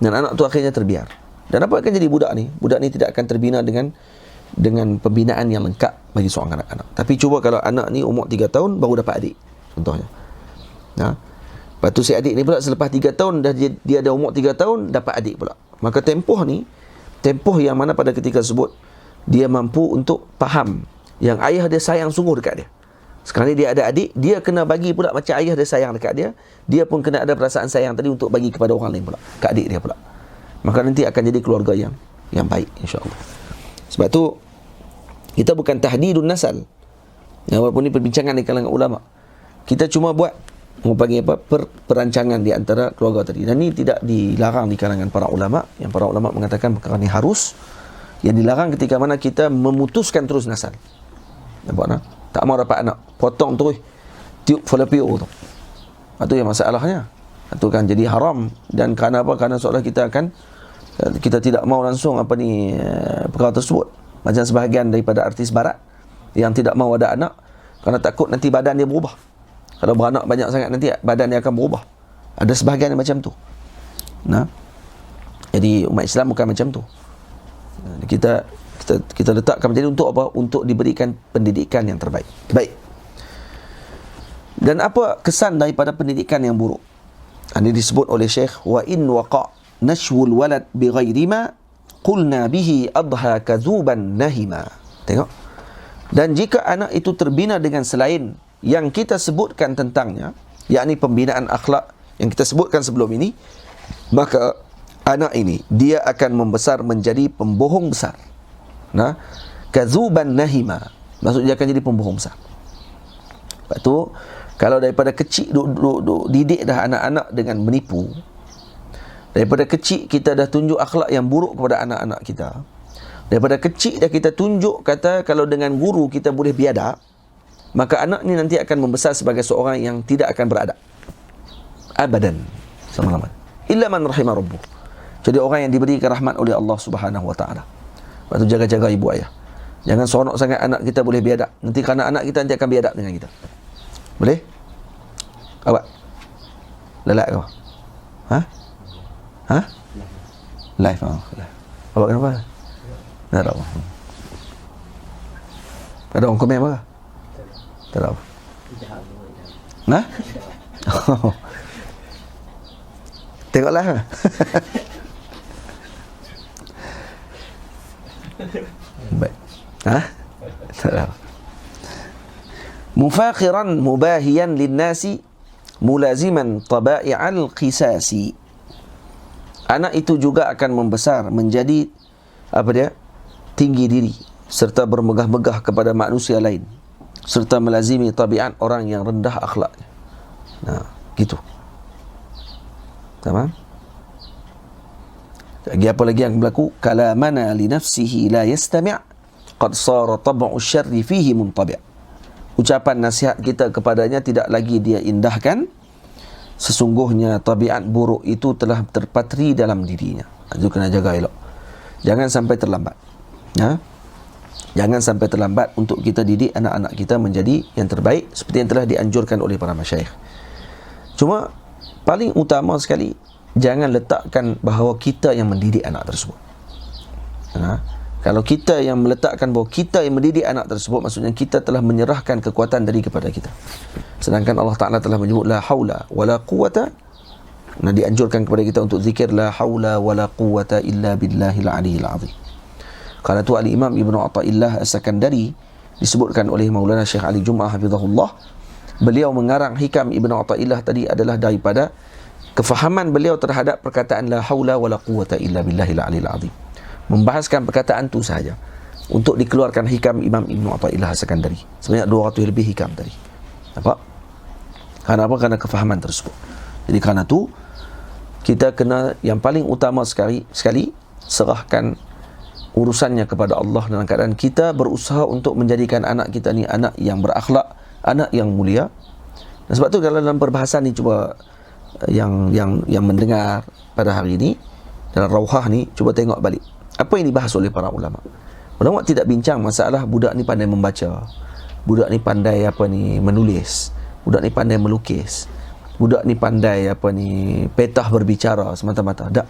Dan anak tu akhirnya terbiar. Dan apa akan jadi budak ni? Budak ni tidak akan terbina dengan pembinaan yang lengkap bagi seorang anak-anak. Tapi cuba kalau anak ni umur 3 tahun baru dapat adik, contohnya. Lepas tu si adik ni pula selepas 3 tahun dah dia ada umur 3 tahun dapat adik pula. Maka tempoh ni, tempoh yang mana pada ketika tersebut dia mampu untuk faham yang ayah dia sayang sungguh dekat dia. Sekali dia ada adik, dia kena bagi pula macam ayah dia sayang dekat dia, dia pun kena ada perasaan sayang tadi untuk bagi kepada orang lain pula, ke adik dia pula. Maka nanti akan jadi keluarga yang baik, insya-Allah. Sebab tu kita bukan tahdidun nasal. Walaupun ini perbincangan di kalangan ulama, kita cuma buat perancangan di antara keluarga tadi. Dan ini tidak dilarang di kalangan para ulama. Yang para ulama mengatakan perkara ini harus. Yang dilarang ketika mana kita memutuskan terus nasal. Nampak tak? Tak mau dapat anak, potong terus, tiup falapio tu. Itu yang masalahnya. Itu kan jadi haram. Dan kerana apa? Kerana seolah kita tidak mau langsung perkara tersebut. Macam sebahagian daripada artis barat yang tidak mau ada anak kerana takut nanti badan dia berubah. Kalau beranak banyak sangat nanti badan dia akan berubah. Ada sebahagian yang macam tu. Jadi umat Islam bukan macam tu. Kita letakkan menjadi untuk apa? Untuk diberikan pendidikan yang terbaik. Baik. Dan apa kesan daripada pendidikan yang buruk? Ini disebut oleh Syekh, wa in waqa nashwul walad bighairi ma qulna bihi adha kadzuban nahima. Tengok. Dan jika anak itu terbina dengan selain yang kita sebutkan tentangnya, yakni pembinaan akhlak yang kita sebutkan sebelum ini, maka anak ini dia akan membesar menjadi pembohong besar. Kadzuban nahima, maksudnya dia akan jadi pembohong besar. Lepas tu kalau daripada kecil didik dah anak-anak dengan menipu, daripada kecil kita dah tunjuk akhlak yang buruk kepada anak-anak kita, daripada kecil dah kita tunjuk kata kalau dengan guru kita boleh biadab, maka anak ni nanti akan membesar sebagai seorang yang tidak akan beradab abadan selama-lamanya, illa man rahimah rabbuh. Jadi orang yang diberikan rahmat oleh Allah Subhanahu wa taala. Lepas tu jaga-jaga ibu ayah. Jangan seronok sangat anak kita boleh biadab. Nanti kerana anak kita nanti akan biadab dengan kita. Boleh? Awak? Lelak ke? Live. Awak kenapa? Tak ada apa. Ada orang komen apa? Tak ada apa. Tengoklah. Baik. Tak ada. Mufakhiran mubahiyan linnasi mulaziman taba'i'al qisasi. Anak itu juga akan membesar menjadi tinggi diri serta bermegah-megah kepada manusia lain serta melazimi tabiat orang yang rendah akhlaknya. Gitu. Tamam? Lagi apa lagi yang berlaku? Kalamana li nafsihi la yastami' qad sara tab'u syarri fihi muntabi'. Ucapan nasihat kita kepadanya tidak lagi dia indahkan, sesungguhnya tabiat buruk itu telah terpatri dalam dirinya. Itu kena jaga elok. Jangan sampai terlambat. Jangan sampai terlambat untuk kita didik anak-anak kita menjadi yang terbaik seperti yang telah dianjurkan oleh para masyayikh. Cuma paling utama sekali, jangan letakkan bahawa kita yang mendidik anak tersebut. Kalau kita yang meletakkan bahawa kita yang mendidik anak tersebut, maksudnya kita telah menyerahkan kekuatan dari kepada kita. Sedangkan Allah Ta'ala telah menyebut la haula wala quwata, dianjurkan kepada kita untuk zikir la haula wala quwata illa billahil aliyil azim. Karena tu Al-Imam Ibn Athaillah As-Sakandari disebutkan oleh Maulana Syekh Ali Jum'ah hafizahullah, beliau mengarang hikam Ibn Athaillah tadi adalah daripada kefahaman beliau terhadap perkataan la haula wala quwata illa billahil aliyil azim. Membahaskan perkataan tu sahaja untuk dikeluarkan hikam Imam Ibn Athaillah As-Sakandari. Sebanyak 200 lebih hikam tadi. Nampak? Kerana apa? Kerana kefahaman tersebut. Jadi kerana tu kita kena yang paling utama sekali serahkan urusannya kepada Allah dalam keadaan kita berusaha untuk menjadikan anak kita ni anak yang berakhlak, anak yang mulia. Dan sebab tu kalau dalam perbahasan ni cuba yang mendengar pada hari ini dalam Rauhah ni, cuba tengok balik apa yang dibahas oleh para ulama. Ulama tidak bincang masalah budak ni pandai membaca, budak ni pandai menulis, budak ni pandai melukis, budak ni pandai petah berbicara semata-mata. Tak,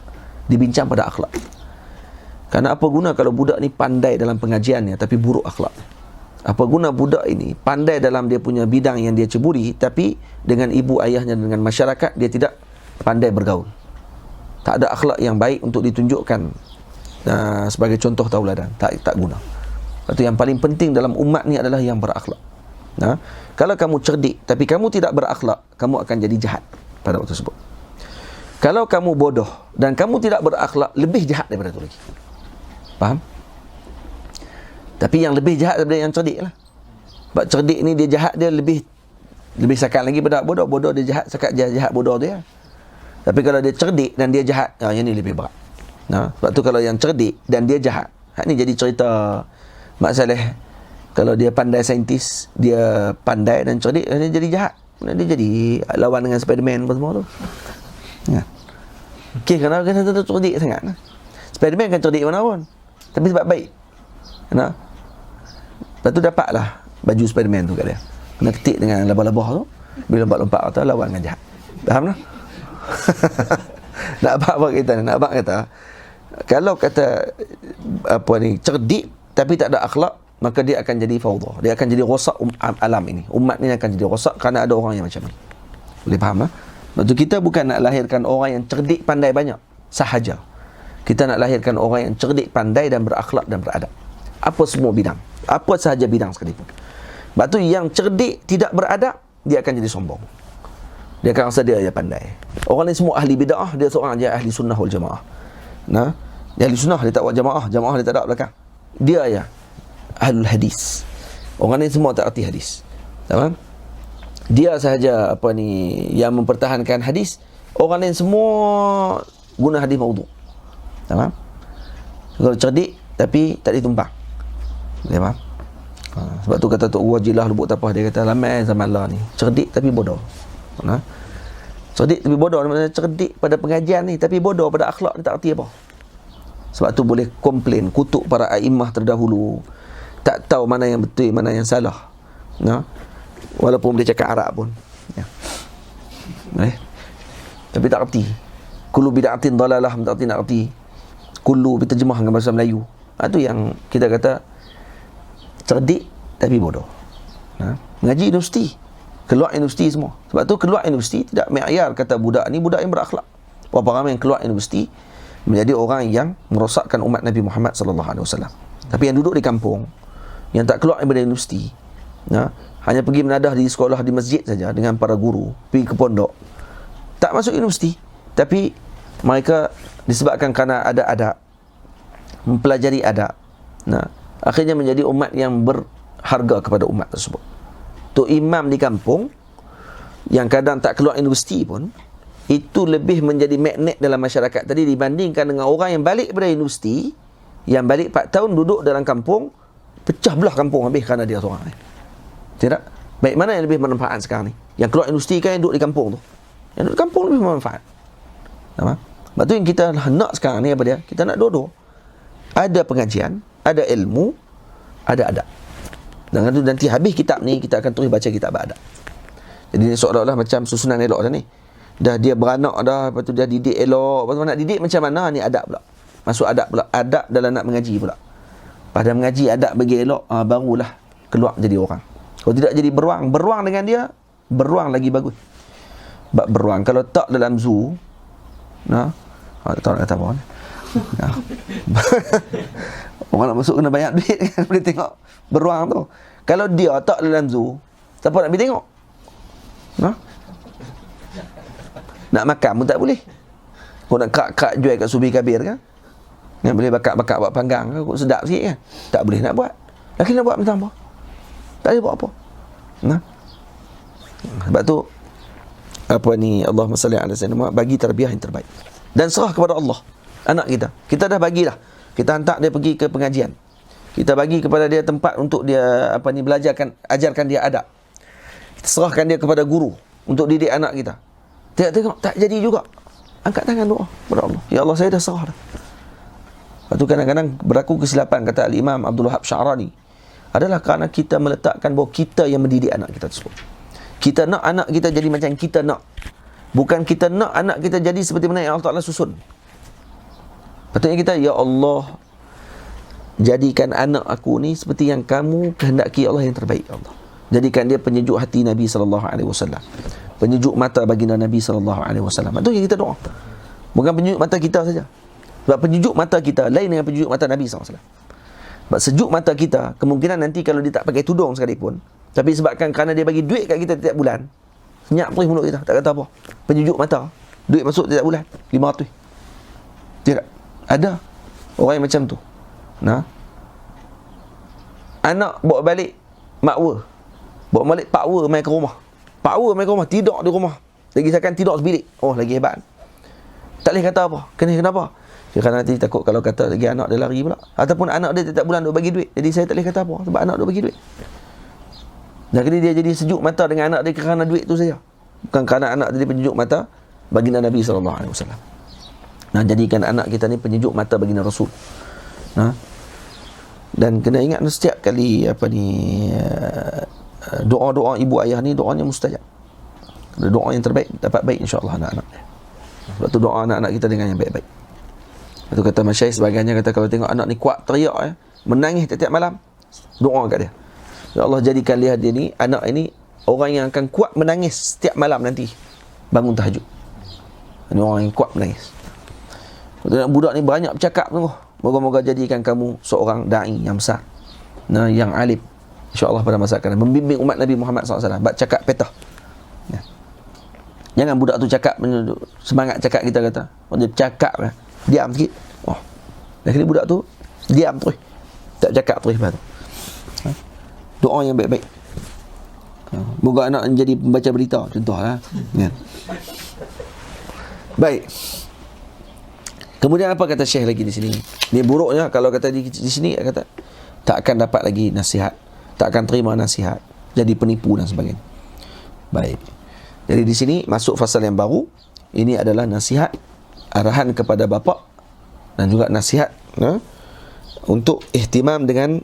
dibincang pada akhlak. Kerana apa guna kalau budak ni pandai dalam pengajiannya tapi buruk akhlak? Apa guna budak ini pandai dalam dia punya bidang yang dia ceburi tapi dengan ibu ayahnya, dengan masyarakat dia tidak pandai bergaul? Tak ada akhlak yang baik untuk ditunjukkan sebagai contoh tauladan. Tak guna. Itu yang paling penting dalam umat ni adalah yang berakhlak. Kalau kamu cerdik tapi kamu tidak berakhlak, kamu akan jadi jahat pada waktu tersebut. Kalau kamu bodoh dan kamu tidak berakhlak, lebih jahat daripada itu lagi. Faham? Tapi yang lebih jahat daripada yang cerdik lah. Sebab cerdik ni dia jahat, dia lebih sakal lagi pada bodoh. Bodoh dia jahat, sakal jahat bodoh dia. Tapi kalau dia cerdik dan dia jahat, yang ni lebih berat. Sebab tu kalau yang cerdik dan dia jahat, ni jadi cerita Mak Saleh. Kalau dia pandai saintis, dia pandai dan cerdik, dia jadi jahat. Dia jadi lawan dengan Spiderman apa semua tu. Okey, kerana kita tu cerdik sangat. Spiderman kan cerdik mana pun, tapi sebab baik. Lepas tu dapatlah baju Spiderman tu kat dia. Kena ketik dengan labah-labah tu. Bila lompat-lompat tu lawan dengan jahat. Faham tak? Nak apa kita? Nak apa kata? Kalau kata cerdik tapi tak ada akhlak, maka dia akan jadi faudah. Dia akan jadi rosak alam ini. Umat ni akan jadi rosak kerana ada orang yang macam ni. Boleh faham tak? Sebab tu kita bukan nak lahirkan orang yang cerdik pandai banyak sahaja. Kita nak lahirkan orang yang cerdik pandai dan berakhlak dan beradab. Apa semua bidang, apa sahaja bidang sekalipun. Sebab tu yang cerdik tidak beradab, dia akan jadi sombong. Dia akan rasa dia pandai. Orang ni semua ahli bid'ah, dia seorang je ahli sunnah wal jamaah. Dia ahli sunnah, dia tak buat jamaah dia tak ada belakang. Dia ya ahlul hadis. Orang ni semua tak erti hadis. Faham? Dia sahaja yang mempertahankan hadis. Orang lain semua guna hadis maudhu'. Faham? Kalau cerdik tapi tak ditumpang. Boleh faham? Sebab tu kata Tok Wajilah Lubuk Tapah, dia kata ramai zaman lah ni cerdik tapi bodoh. Cerdik tapi bodoh, maksudnya cerdik pada pengajian ni tapi bodoh pada akhlak ni, tak erti apa. Sebab tu boleh komplain, kutuk para a'immah terdahulu, tak tahu mana yang betul, mana yang salah. Walaupun dia cakap Arab pun. Tapi tak erti. Kullu bid'atin dalalah, tak erti nak erti. Kullu diterjemah dengan bahasa Melayu. Itu yang kita kata cerdik tapi bodoh. Mengaji universiti, keluar universiti semua. Sebab tu keluar universiti tidak ma'yar kata budak ni budak yang berakhlak. Berapa ramai yang keluar universiti menjadi orang yang merosakkan umat Nabi Muhammad sallallahu alaihi wasallam. Tapi yang duduk di kampung, yang tak keluar daripada universiti, hanya pergi menadah di sekolah, di masjid saja dengan para guru, pergi ke pondok, tak masuk universiti, tapi mereka disebabkan kerana ada adab, mempelajari adab, akhirnya menjadi umat yang berharga kepada umat tersebut. Tu imam di kampung yang kadang tak keluar universiti pun, itu lebih menjadi magnet dalam masyarakat tadi dibandingkan dengan orang yang balik daripada universiti, yang balik 4 tahun duduk dalam kampung, pecah belah kampung habis kerana dia seorang ni. Tidak? Baik mana yang lebih bermanfaat sekarang ni? Yang keluar universiti kan yang duduk di kampung tu? Yang duduk di kampung lebih bermanfaat. Sebab tu yang kita nak sekarang ni apa dia? Kita nak dua-dua. Ada pengajian, ada ilmu, ada adab. Dan nanti habis kitab ni, kita akan terus baca kitab adab. Jadi ni seolah-olah macam susunan elok dah ni. Dah dia beranak dah, lepas tu dia didik elok. Lepas tu nak didik macam mana? Ni adab pula. Masuk adab pula. Adab dalam nak mengaji pula. Pada mengaji adab bagi elok, barulah keluar jadi orang. Kalau tidak jadi beruang. Beruang dengan dia, beruang lagi bagus. Sebab beruang, kalau tak dalam zoo, tak tahu nak kata apa. Orang nak masuk kena banyak duit kan, boleh tengok beruang tu. Kalau dia tak dalam zoo, siapa nak pergi tengok? Nak makan pun tak boleh. Kau nak kerak-kerak jual kat Subi Kabir kan? Yang boleh bakar-bakar buat panggang kan? Kau sedap sikit kan? Tak boleh nak buat. Laki nak buat macam apa? Tak boleh buat apa. Nah. Sebab tu Allahumma salli ala sayyidina, bagi tarbiyah yang terbaik. Dan serah kepada Allah anak kita. Kita dah bagilah. Kita hantar dia pergi ke pengajian. Kita bagi kepada dia tempat untuk dia ajarkan dia adab. Kita serahkan dia kepada guru untuk didik anak kita. Tengok tak jadi juga. Angkat tangan doa kepada Allah. Ya Allah, saya dah serah dah. Lepas tu kadang-kadang berlaku kesilapan, kata Al-Imam Abdul Wahab Sya'rani, adalah kerana kita meletakkan bahawa kita yang mendidik anak kita tersebut. Kita nak anak kita jadi macam kita nak. Bukan kita nak anak kita jadi seperti mana yang Allah Ta'ala susun. Patutnya kita, Ya Allah, jadikan anak aku ni seperti yang kamu kehendaki, Allah, yang terbaik, Ya Allah. Jadikan dia penyejuk hati Nabi SAW, penyejuk mata baginda Nabi SAW. Itu yang kita doa. Bukan penyejuk mata kita saja. Sebab penyejuk mata kita lain dengan penyejuk mata Nabi SAW. Sebab sejuk mata kita, kemungkinan nanti kalau dia tak pakai tudung sekalipun, tapi sebabkan kerana dia bagi duit kat kita tiap bulan, senyap terus mulut kita, tak kata apa. Penyejuk mata, duit masuk tiap bulan 500. Tidak. Ada orang yang macam tu. Nah, anak bawa balik makwa, bawa balik pakwa main ke rumah. Pakwa main ke rumah, tidur di rumah. Lagi seakan tidur sebilik. Oh, lagi hebat. Tak boleh kata apa. Kenapa? Kerana nanti takut kalau kata lagi anak dia lari pula. Ataupun anak dia tiap bulan duk bagi duit. Jadi saya tak boleh kata apa sebab anak duk bagi duit. Dan kini dia jadi sejuk mata dengan anak dia kerana duit tu saja. Bukan kerana anak dia penyejuk mata baginda Nabi SAW. Nah, jadikan anak kita ni penyejuk mata baginda Rasul. Nah, dan kena ingat setiap kali doa-doa ibu ayah ni doanya mustajab. Doa yang terbaik dapat baik, insya-Allah, anak-anak. Sebab tu doa anak-anak kita dengan yang baik-baik. Itu kata Masyaikh sebagainya, kata kalau tengok anak ni kuat teriak menangis tiap-tiap malam, doa kat dia, ya Allah, jadikan dia ni, anak ini orang yang akan kuat menangis setiap malam nanti bangun tahajud. Ini orang yang kuat menangis. Budak ni banyak bercakap tu. Moga-moga jadikan kamu seorang da'i yang besar, yang alim, insya-Allah, pada masa akan membimbing umat Nabi Muhammad SAW. Bab cakap petah. Ya. Jangan budak tu cakap semangat cakap kita kata. Dia cakap diam sikit. Oh. Dan budak tu diam terus. Tak cakap terus lepas tu. Doa yang baik-baik. Moga anak menjadi pembaca berita contohlah. Ya. Baik. Kemudian apa kata Syekh lagi di sini? Ni buruknya kalau kata di sini, kata tak akan dapat lagi nasihat, tak akan terima nasihat, jadi penipu dan sebagainya. Baik. Jadi di sini masuk fasal yang baru. Ini adalah nasihat, arahan kepada bapa dan juga nasihat untuk ihtimam dengan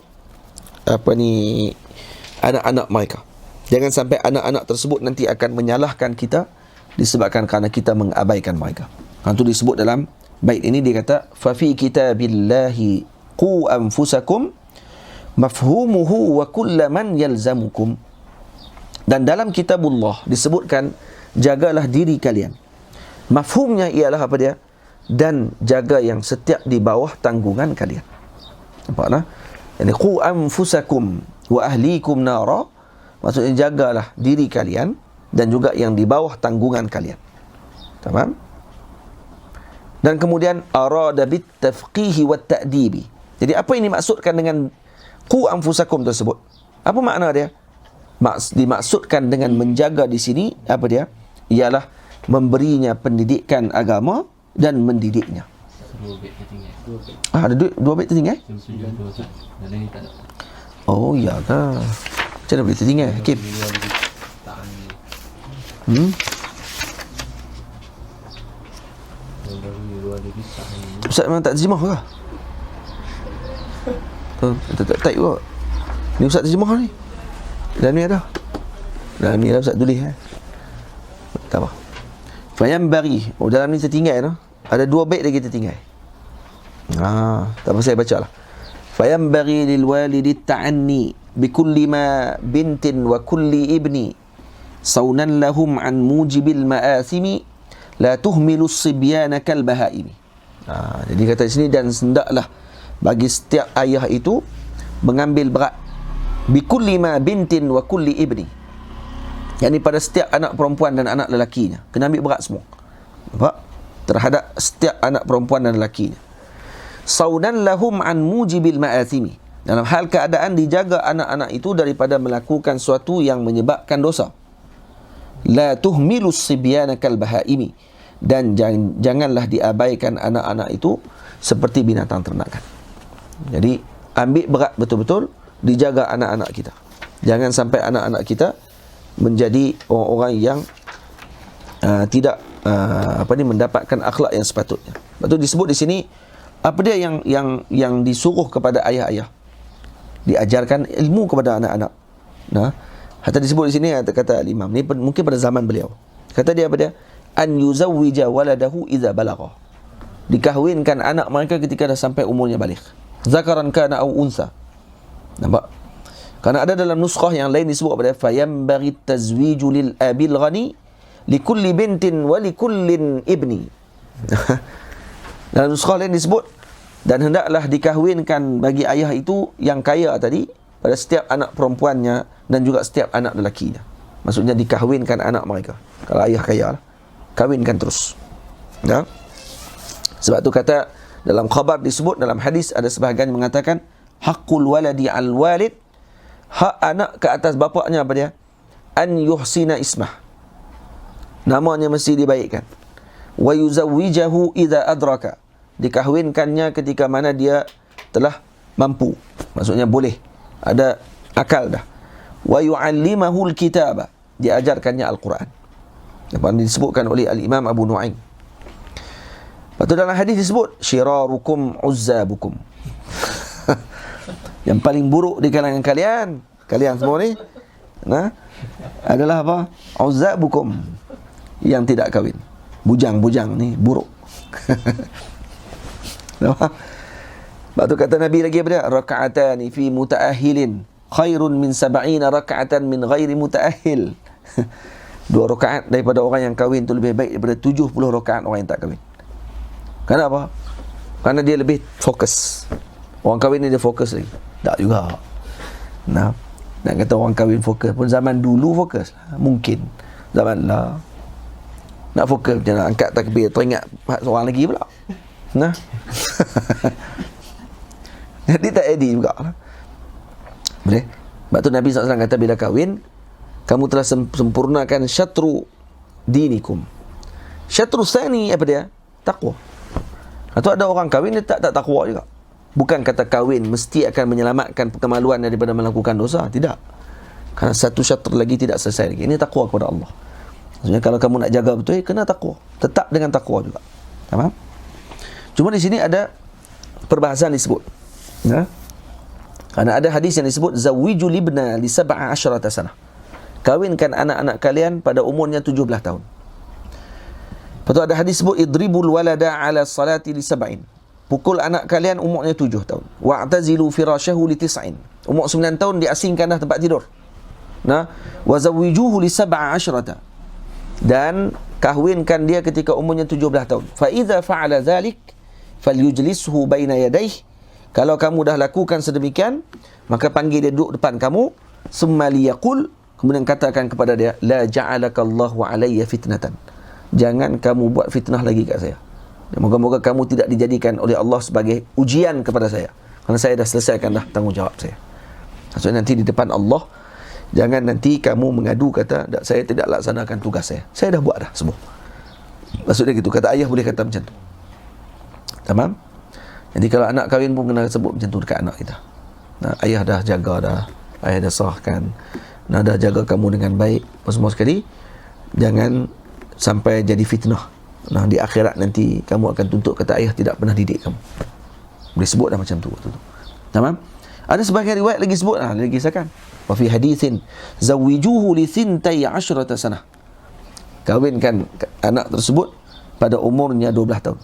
anak-anak mereka. Jangan sampai anak-anak tersebut nanti akan menyalahkan kita disebabkan kerana kita mengabaikan mereka. Itu disebut dalam bait ini, dia kata fa fi kitabillahi qu anfusakum mafhumuhu wa kullu man yalzamukum. Dan dalam kitabullah disebutkan jagalah diri kalian. Mafhumnya ialah apa dia? Dan jaga yang setiap di bawah tanggungan kalian. Nampak tak? Yani qu anfusakum wa ahlikum nara, maksudnya jagalah diri kalian dan juga yang di bawah tanggungan kalian. Faham? Dan kemudian arada bit tafqihi wat ta'dibi. Jadi apa ini maksudkan dengan qu anfusakum tersebut? Apa makna dia? Dimaksudkan dengan menjaga di sini apa dia? Ialah memberinya pendidikan agama dan mendidiknya. Ada dua bait tertinggal? Oh ya ke? Macam mana boleh tertinggal? Hakim? Ustaz memang tak terjemah ke? Tak type ke? Ni Ustaz terjemah ni. Dalam ni ada. Dalam ni ada Ustaz tulis tak apa. Fayambari. Oh, dalam ni tertinggal ada dua bait lagi tertinggal. Tak apa, saya baca lah. Fayambari lil walidi ta'anni bikulli ma bintin wa kulli ibni saunan lahum an mujibil ma'athimi la tuhmilu sibyana kal bahaimi. Jadi kata di sini, dan hendaklah bagi setiap ayah itu mengambil berat bikulli ma bintin wa kulli ibni, yakni pada setiap anak perempuan dan anak lelakinya kena ambil berat semua. Nampak? Terhadap setiap anak perempuan dan lelaki. Saunan lahum an mujibil ma'athimi. Dalam hal keadaan dijaga anak-anak itu daripada melakukan sesuatu yang menyebabkan dosa. La tuhmilus sibyana kal bahaimi. Dan janganlah diabaikan anak-anak itu seperti binatang ternakan. Jadi ambil berat betul-betul, dijaga anak-anak kita. Jangan sampai anak-anak kita menjadi orang-orang yang tidak mendapatkan akhlak yang sepatutnya. Lepas tu disebut di sini apa dia yang disuruh kepada ayah-ayah, diajarkan ilmu kepada anak-anak. Nah, hatta disebut di sini kata Imam ni mungkin pada zaman beliau. Kata dia apa dia? An yuzawwija waladahu idza balagha. Dikahwinkan anak mereka ketika dah sampai umurnya baligh. Zakaran kana au unsa. Nampak? Karena ada dalam nuskhah yang lain disebut apa dia? Fayambaghi tazwiju lil abil ghani likulli bintin wa likullin ibni. Dalam nuskhah lain disebut, dan hendaklah dikahwinkan bagi ayah itu yang kaya tadi pada setiap anak perempuannya dan juga setiap anak lelakinya. Maksudnya dikahwinkan anak mereka. Kalau ayah kaya lah, kahwinkan terus. Ya? Sebab tu kata dalam khabar disebut, dalam hadis ada sebahagian mengatakan haqqul waladi al walid, hak anak ke atas bapaknya apa dia? An yuhsina ismah, namanya mesti dibaikkan. Wa yuzawwijahu idza adraka, dikahwinkannya ketika mana dia telah mampu, maksudnya boleh, ada akal dah. Wa yu'allimahu al-kitaba, diajarkannya Al-Quran. Apa yang disebutkan oleh Al-Imam Abu Nu'aim. Lepas tu dalam hadis disebut syirarukum uzzabukum. Yang paling buruk di kalangan kalian semua ni, nah, adalah apa? Uzzabukum, yang tidak kahwin. Bujang-bujang ni buruk. Lepas tu kata Nabi lagi apa dia? Raka'atani fi muta'ahilin khairun min 70 raka'atan min ghairi muta'ahil. 2 rakaat daripada orang yang kahwin tu lebih baik daripada 70 rakaat orang yang tak kahwin. Kenapa? Karena dia lebih fokus. Orang kahwin ni dia fokus lagi. Tak juga. Nah, nak kata orang kahwin fokus pun zaman dulu fokus. Mungkin. Zaman lah. Nak fokus macam nak angkat takbir, teringat seorang lagi pula. Nah. Jadi tak edit juga lah. Boleh? Sebab tu Nabi SAW kata bila kahwin, kamu telah sempurnakan syatru dinikum. Syatru sani apa dia? Taqwa. Atau ada orang kahwin dia tak takwa juga. Bukan kata kahwin mesti akan menyelamatkan kemaluan daripada melakukan dosa. Tidak. Kerana satu syatr lagi tidak selesai lagi. Ini takwa kepada Allah. Maksudnya kalau kamu nak jaga betul, kena takwa. Tetap dengan takwa juga. Faham? Cuma di sini ada perbahasan disebut. Ya? Kerana ada hadis yang disebut zawiju libna li 17 sanah. Kawinkan anak-anak kalian pada umurnya 17 tahun. Lepas tu ada hadis sebut idribul walada ala salati li 7. Pukul anak kalian umurnya 7 tahun. Wa'tazilu firasyahu li 9. Umur 9 tahun diasingkan dah tempat tidur. Nah, wa zawwijuhu li 17. Dan kahwinkan dia ketika umurnya 17 tahun. Fa idza fa'ala dhalik falyujlishu baina yadayhi. Kalau kamu dah lakukan sedemikian, maka panggil dia duduk depan kamu, summa liyaqul, kemudian katakan kepada dia, la ja'alakallahu alayya fitnatan. Jangan kamu buat fitnah lagi kat saya. Moga-moga kamu tidak dijadikan oleh Allah sebagai ujian kepada saya. Kerana saya dah selesaikan dah tanggungjawab saya. Maksudnya nanti di depan Allah, jangan nanti kamu mengadu kata, saya tidak laksanakan tugas saya. Saya dah buat dah semua. Maksudnya gitu. Kata ayah boleh kata macam tu. Tamam? Jadi kalau anak kahwin pun kena sebut macam tu dekat anak kita. Nah, ayah dah jaga dah. Ayah dah sahkan. Nah, dah jaga kamu dengan baik. Semua sekali. Jangan sampai jadi fitnah. Nah, di akhirat nanti kamu akan tuntut kata ayah tidak pernah didik kamu. Boleh sebut dah macam tu. Tamam? Ada sebahagian riwayat lagi sebut lagi kisahkan. Wa fi hadithin zawwijuhu li 12 sanah. Kawinkan anak tersebut pada umurnya 12 tahun.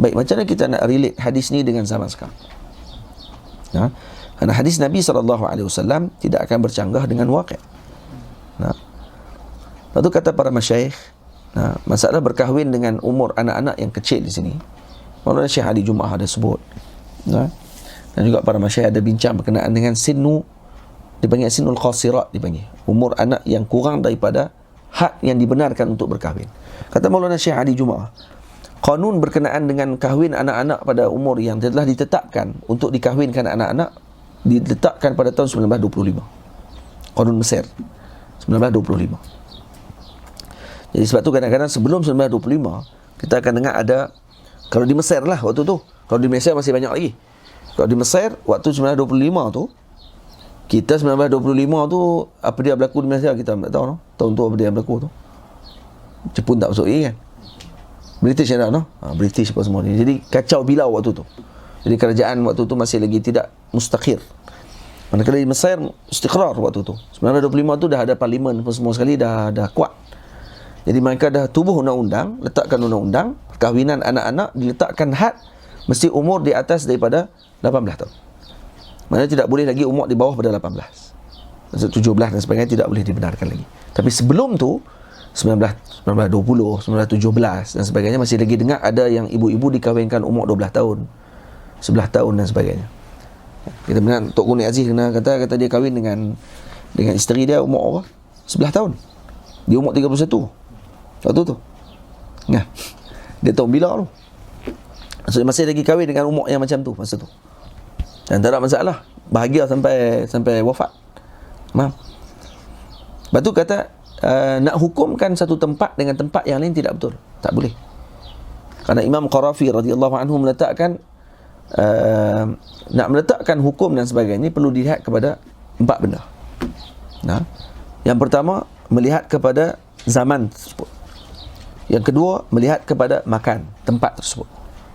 Baik, macam mana kita nak relate hadis ni dengan zaman sekarang? Nah, kerana hadis Nabi SAW tidak akan bercanggah dengan waqi'. Nah, lepas tu kata para masyayikh, nah, masalah berkahwin dengan umur anak-anak yang kecil di sini, Maulana Syekh Ali Jumaah ada sebut. Nah, dan juga para masyayikh ada bincang berkenaan dengan sinu, dipanggil sinul qasirat, dipanggil umur anak yang kurang daripada had yang dibenarkan untuk berkahwin. Kata Maulana Syekh Ali Jumaah, kanun berkenaan dengan kahwin anak-anak pada umur yang telah ditetapkan untuk dikahwinkan anak-anak diletakkan pada tahun 1925. Kanun Mesir 1925. Jadi sebab tu kadang-kadang sebelum 1925 kita akan dengar ada, kalau di Mesir lah waktu tu, kalau di Malaysia masih banyak lagi. Kalau di Mesir waktu 1925 tu, kita 1925 tu apa dia berlaku di Malaysia kita tak tahu, no? Tahun tu apa dia berlaku tu. Jepun tak masuk kan. British ada, no? British apa semua ni. Jadi kacau bilau waktu tu. Jadi kerajaan waktu tu masih lagi tidak mustaqir. Manakala di Mesir istiqrar waktu tu. 1925 tu dah ada parlimen semua sekali, dah kuat. Jadi mereka dah tubuh undang-undang, letakkan undang-undang, perkahwinan anak-anak diletakkan had mesti umur di atas daripada 18 tahun. Maksudnya tidak boleh lagi umur di bawah pada 18. Maksud 17 dan sebagainya tidak boleh dibenarkan lagi. Tapi sebelum tu 1920, 1917 dan sebagainya masih lagi dengar ada yang ibu-ibu dikahwinkan umur 12 tahun, 11 tahun dan sebagainya. Kita dengar Tok Kunik Aziz kata dia kahwin dengan isteri dia umur 11 tahun. Dia umur 31. Waktu tu. Nah, dia tahu bila tu. Maksudnya masih lagi kahwin dengan umur yang macam tu masa tu. Dan tak ada masalah. Bahagia sampai wafat. Faham? Lepas tu kata nak hukumkan satu tempat dengan tempat yang lain tidak betul. Tak boleh. Kerana Imam Qarafi radhiyallahu anhu meletakkan nak meletakkan hukum dan sebagainya perlu dilihat kepada 4 benda. Nah, yang pertama melihat kepada zaman tersebut. Yang kedua melihat kepada makan tempat tersebut.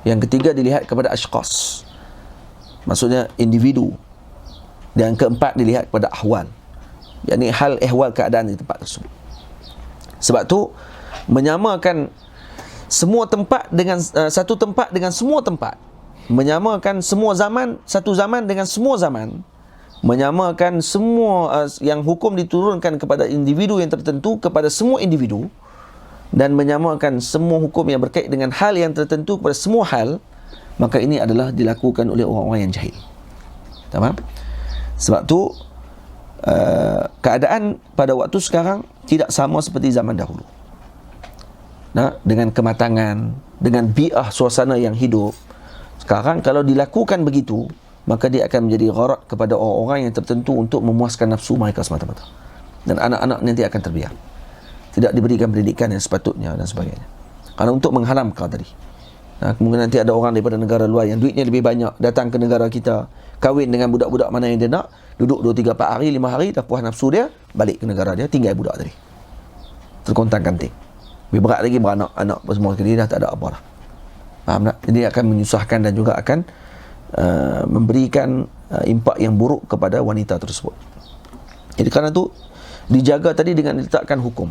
Yang ketiga dilihat kepada ashqas, maksudnya individu. Dan yang keempat dilihat kepada ahwal, yakni hal ehwal keadaan di tempat tersebut. Sebab tu menyamakan semua tempat dengan satu tempat dengan semua tempat, menyamakan semua zaman, satu zaman dengan semua zaman, menyamakan semua yang hukum diturunkan kepada individu yang tertentu kepada semua individu, dan menyamakan semua hukum yang berkait dengan hal yang tertentu kepada semua hal, maka ini adalah dilakukan oleh orang-orang yang jahil. Faham? Sebab tu keadaan pada waktu sekarang tidak sama seperti zaman dahulu. Nah, dengan kematangan, dengan bi'ah suasana yang hidup, sekarang kalau dilakukan begitu, maka dia akan menjadi gharat kepada orang-orang yang tertentu untuk memuaskan nafsu mereka semata-mata. Dan anak-anak nanti akan terbiar, tidak diberikan pendidikan yang sepatutnya dan sebagainya. Karena untuk mengharamkan tadi. Mungkin nanti ada orang daripada negara luar yang duitnya lebih banyak datang ke negara kita, kahwin dengan budak-budak mana yang dia nak, duduk 2, 3, 4 hari, 5 hari, dah puas nafsu dia, balik ke negara dia, tinggal budak tadi. Terkontang-kanting. Lebih berat lagi beranak-anak semua sekali, dah tak ada apa lah. Faham tak? Jadi akan menyusahkan dan juga akan memberikan impak yang buruk kepada wanita tersebut. Jadi kerana tu dijaga tadi dengan diletakkan hukum,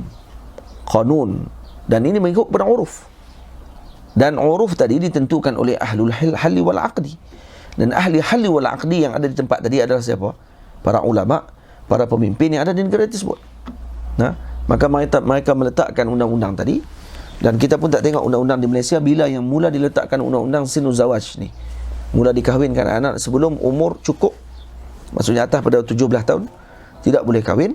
kanun, dan ini mengikut pada uruf. Dan uruf tadi ditentukan oleh ahlul halli wal aqdi. Dan ahli halli wal aqdi yang ada di tempat tadi adalah siapa? Para ulama, para pemimpin yang ada di negara tersebut. Nah, maka mereka meletakkan undang-undang tadi. Dan kita pun tak tengok undang-undang di Malaysia bila yang mula diletakkan undang-undang sinul zawaj ni. Mula dikahwinkan anak sebelum umur cukup, maksudnya atas pada 17 tahun tidak boleh kahwin.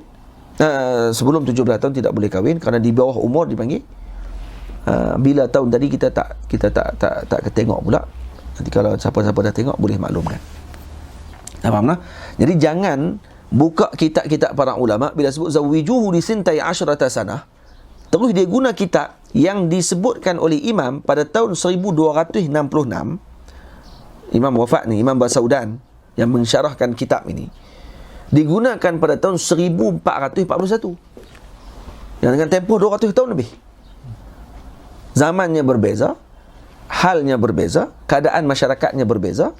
Sebelum 17 tahun tidak boleh kahwin, kerana di bawah umur dipanggil. Bila tahun tadi kita tak ketengok pula. Nanti kalau siapa-siapa dah tengok boleh maklumkan. Faham tak? Jadi jangan buka kitab-kitab para ulama bila sebut zawijuhu li sintai asyrata sanah, terus dia guna kitab yang disebutkan oleh imam pada tahun 1266. Imam wafat ni, Imam Basaudan yang mensyarahkan kitab ini, digunakan pada tahun 1441, yang dengan tempoh 200 tahun lebih. Zamannya berbeza, halnya berbeza, keadaan masyarakatnya berbeza,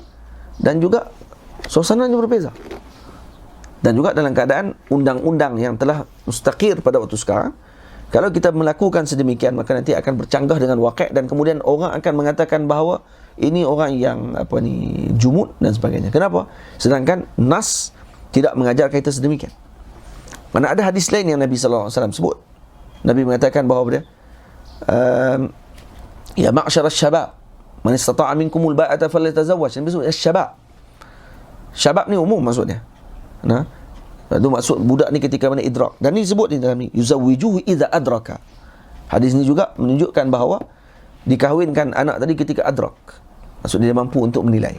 dan juga suasananya berbeza. Dan juga dalam keadaan undang-undang yang telah mustaqir pada waktu sekarang, kalau kita melakukan sedemikian, maka nanti akan bercanggah dengan waqi', dan kemudian orang akan mengatakan bahawa ini orang yang jumud dan sebagainya. Kenapa? Sedangkan nas tidak mengajar kita sedemikian. Mana ada hadis lain yang Nabi SAW sebut. Nabi mengatakan bahawa dia ya ma'syar asy-syabab man istata'a minkumul ba'ata falyatazawwaj. Nabi sebut asy-syabab. Syabab ni umum maksudnya. Nah, itu maksud budak ni ketika mana idrak. Dan ni sebut di dalam ni yuzawwijuhu idza adraka. Hadis ini juga menunjukkan bahawa dikahwinkan anak tadi ketika adrak. Maksudnya dia mampu untuk menilai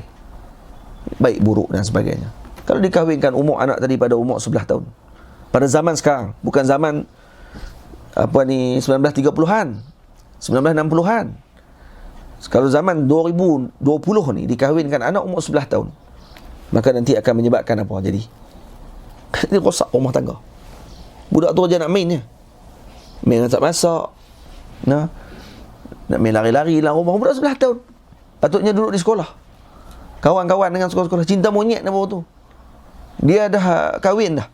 baik buruk dan sebagainya. Kalau dikahwinkan umur anak tadi pada umur 11 tahun. Pada zaman sekarang, bukan zaman 1930-an, 1960-an. Kalau zaman 2020 ni dikahwinkan anak umur 11 tahun, maka nanti akan menyebabkan apa jadi? Dia rosak rumah tangga. Budak tu aja nak main je. Main tak masak. Nak main lari-lari dalam rumah. Budak 11 tahun. Patutnya duduk di sekolah. Kawan-kawan dengan sekolah-sekolah. Cinta monyet apa tu. Dia dah kahwin dah.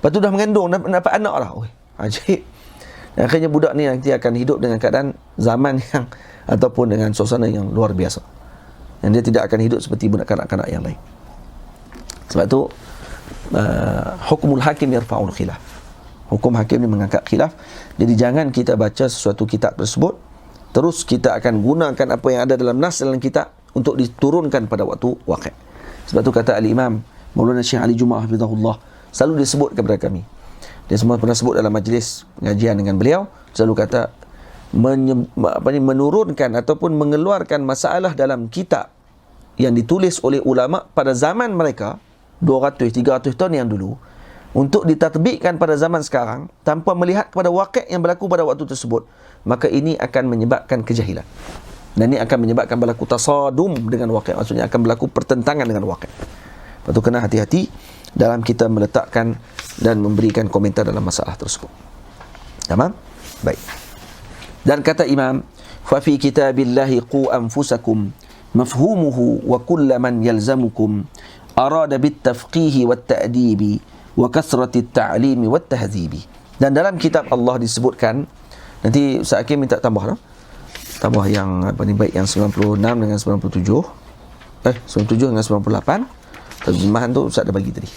Lepas tu dah mengandung, dah dapat anak dah. Oi, ajaib. Dan akhirnya budak ni nanti akan hidup dengan keadaan zaman yang ataupun dengan suasana yang luar biasa. Dan dia tidak akan hidup seperti budak kanak-kanak yang lain. Sebab tu hukumul hakim yarfa'ul khilaf. Hukum hakim ni mengangkat khilaf. Jadi jangan kita baca sesuatu kitab tersebut terus kita akan gunakan apa yang ada dalam nas dalam kitab untuk diturunkan pada waktu waqi'. Sebab tu kata al-Imam Maulana Syekh Ali Jumaah hafizahullah, selalu disebut kepada kami. Dia semua pernah sebut dalam majlis pengajian dengan beliau, selalu kata menurunkan ataupun mengeluarkan masalah dalam kitab yang ditulis oleh ulama pada zaman mereka 200-300 tahun yang dulu untuk ditatbikkan pada zaman sekarang tanpa melihat kepada waqi' yang berlaku pada waktu tersebut, maka ini akan menyebabkan kejahilan. Dan ini akan menyebabkan berlaku tasadum dengan waqi', maksudnya akan berlaku pertentangan dengan waqi'. Lepas tu kena hati-hati dalam kita meletakkan dan memberikan komentar dalam masalah tersebut. Tamam? Baik. Dan kata Imam, fa fi kitabillahi qu anfusakum mafhumuhu wa kullu man yalzamukum arada bit tafqihi wat ta'dibi wa kasrati at-ta'limi wat tahdzibi. Dan dalam kitab Allah disebutkan, nanti Ustaz Hakim minta tambah tambah yang apa ni, baik yang 96 dengan 97 97 dengan 98. Terjemahan tu Ustaz dah bagi tadi.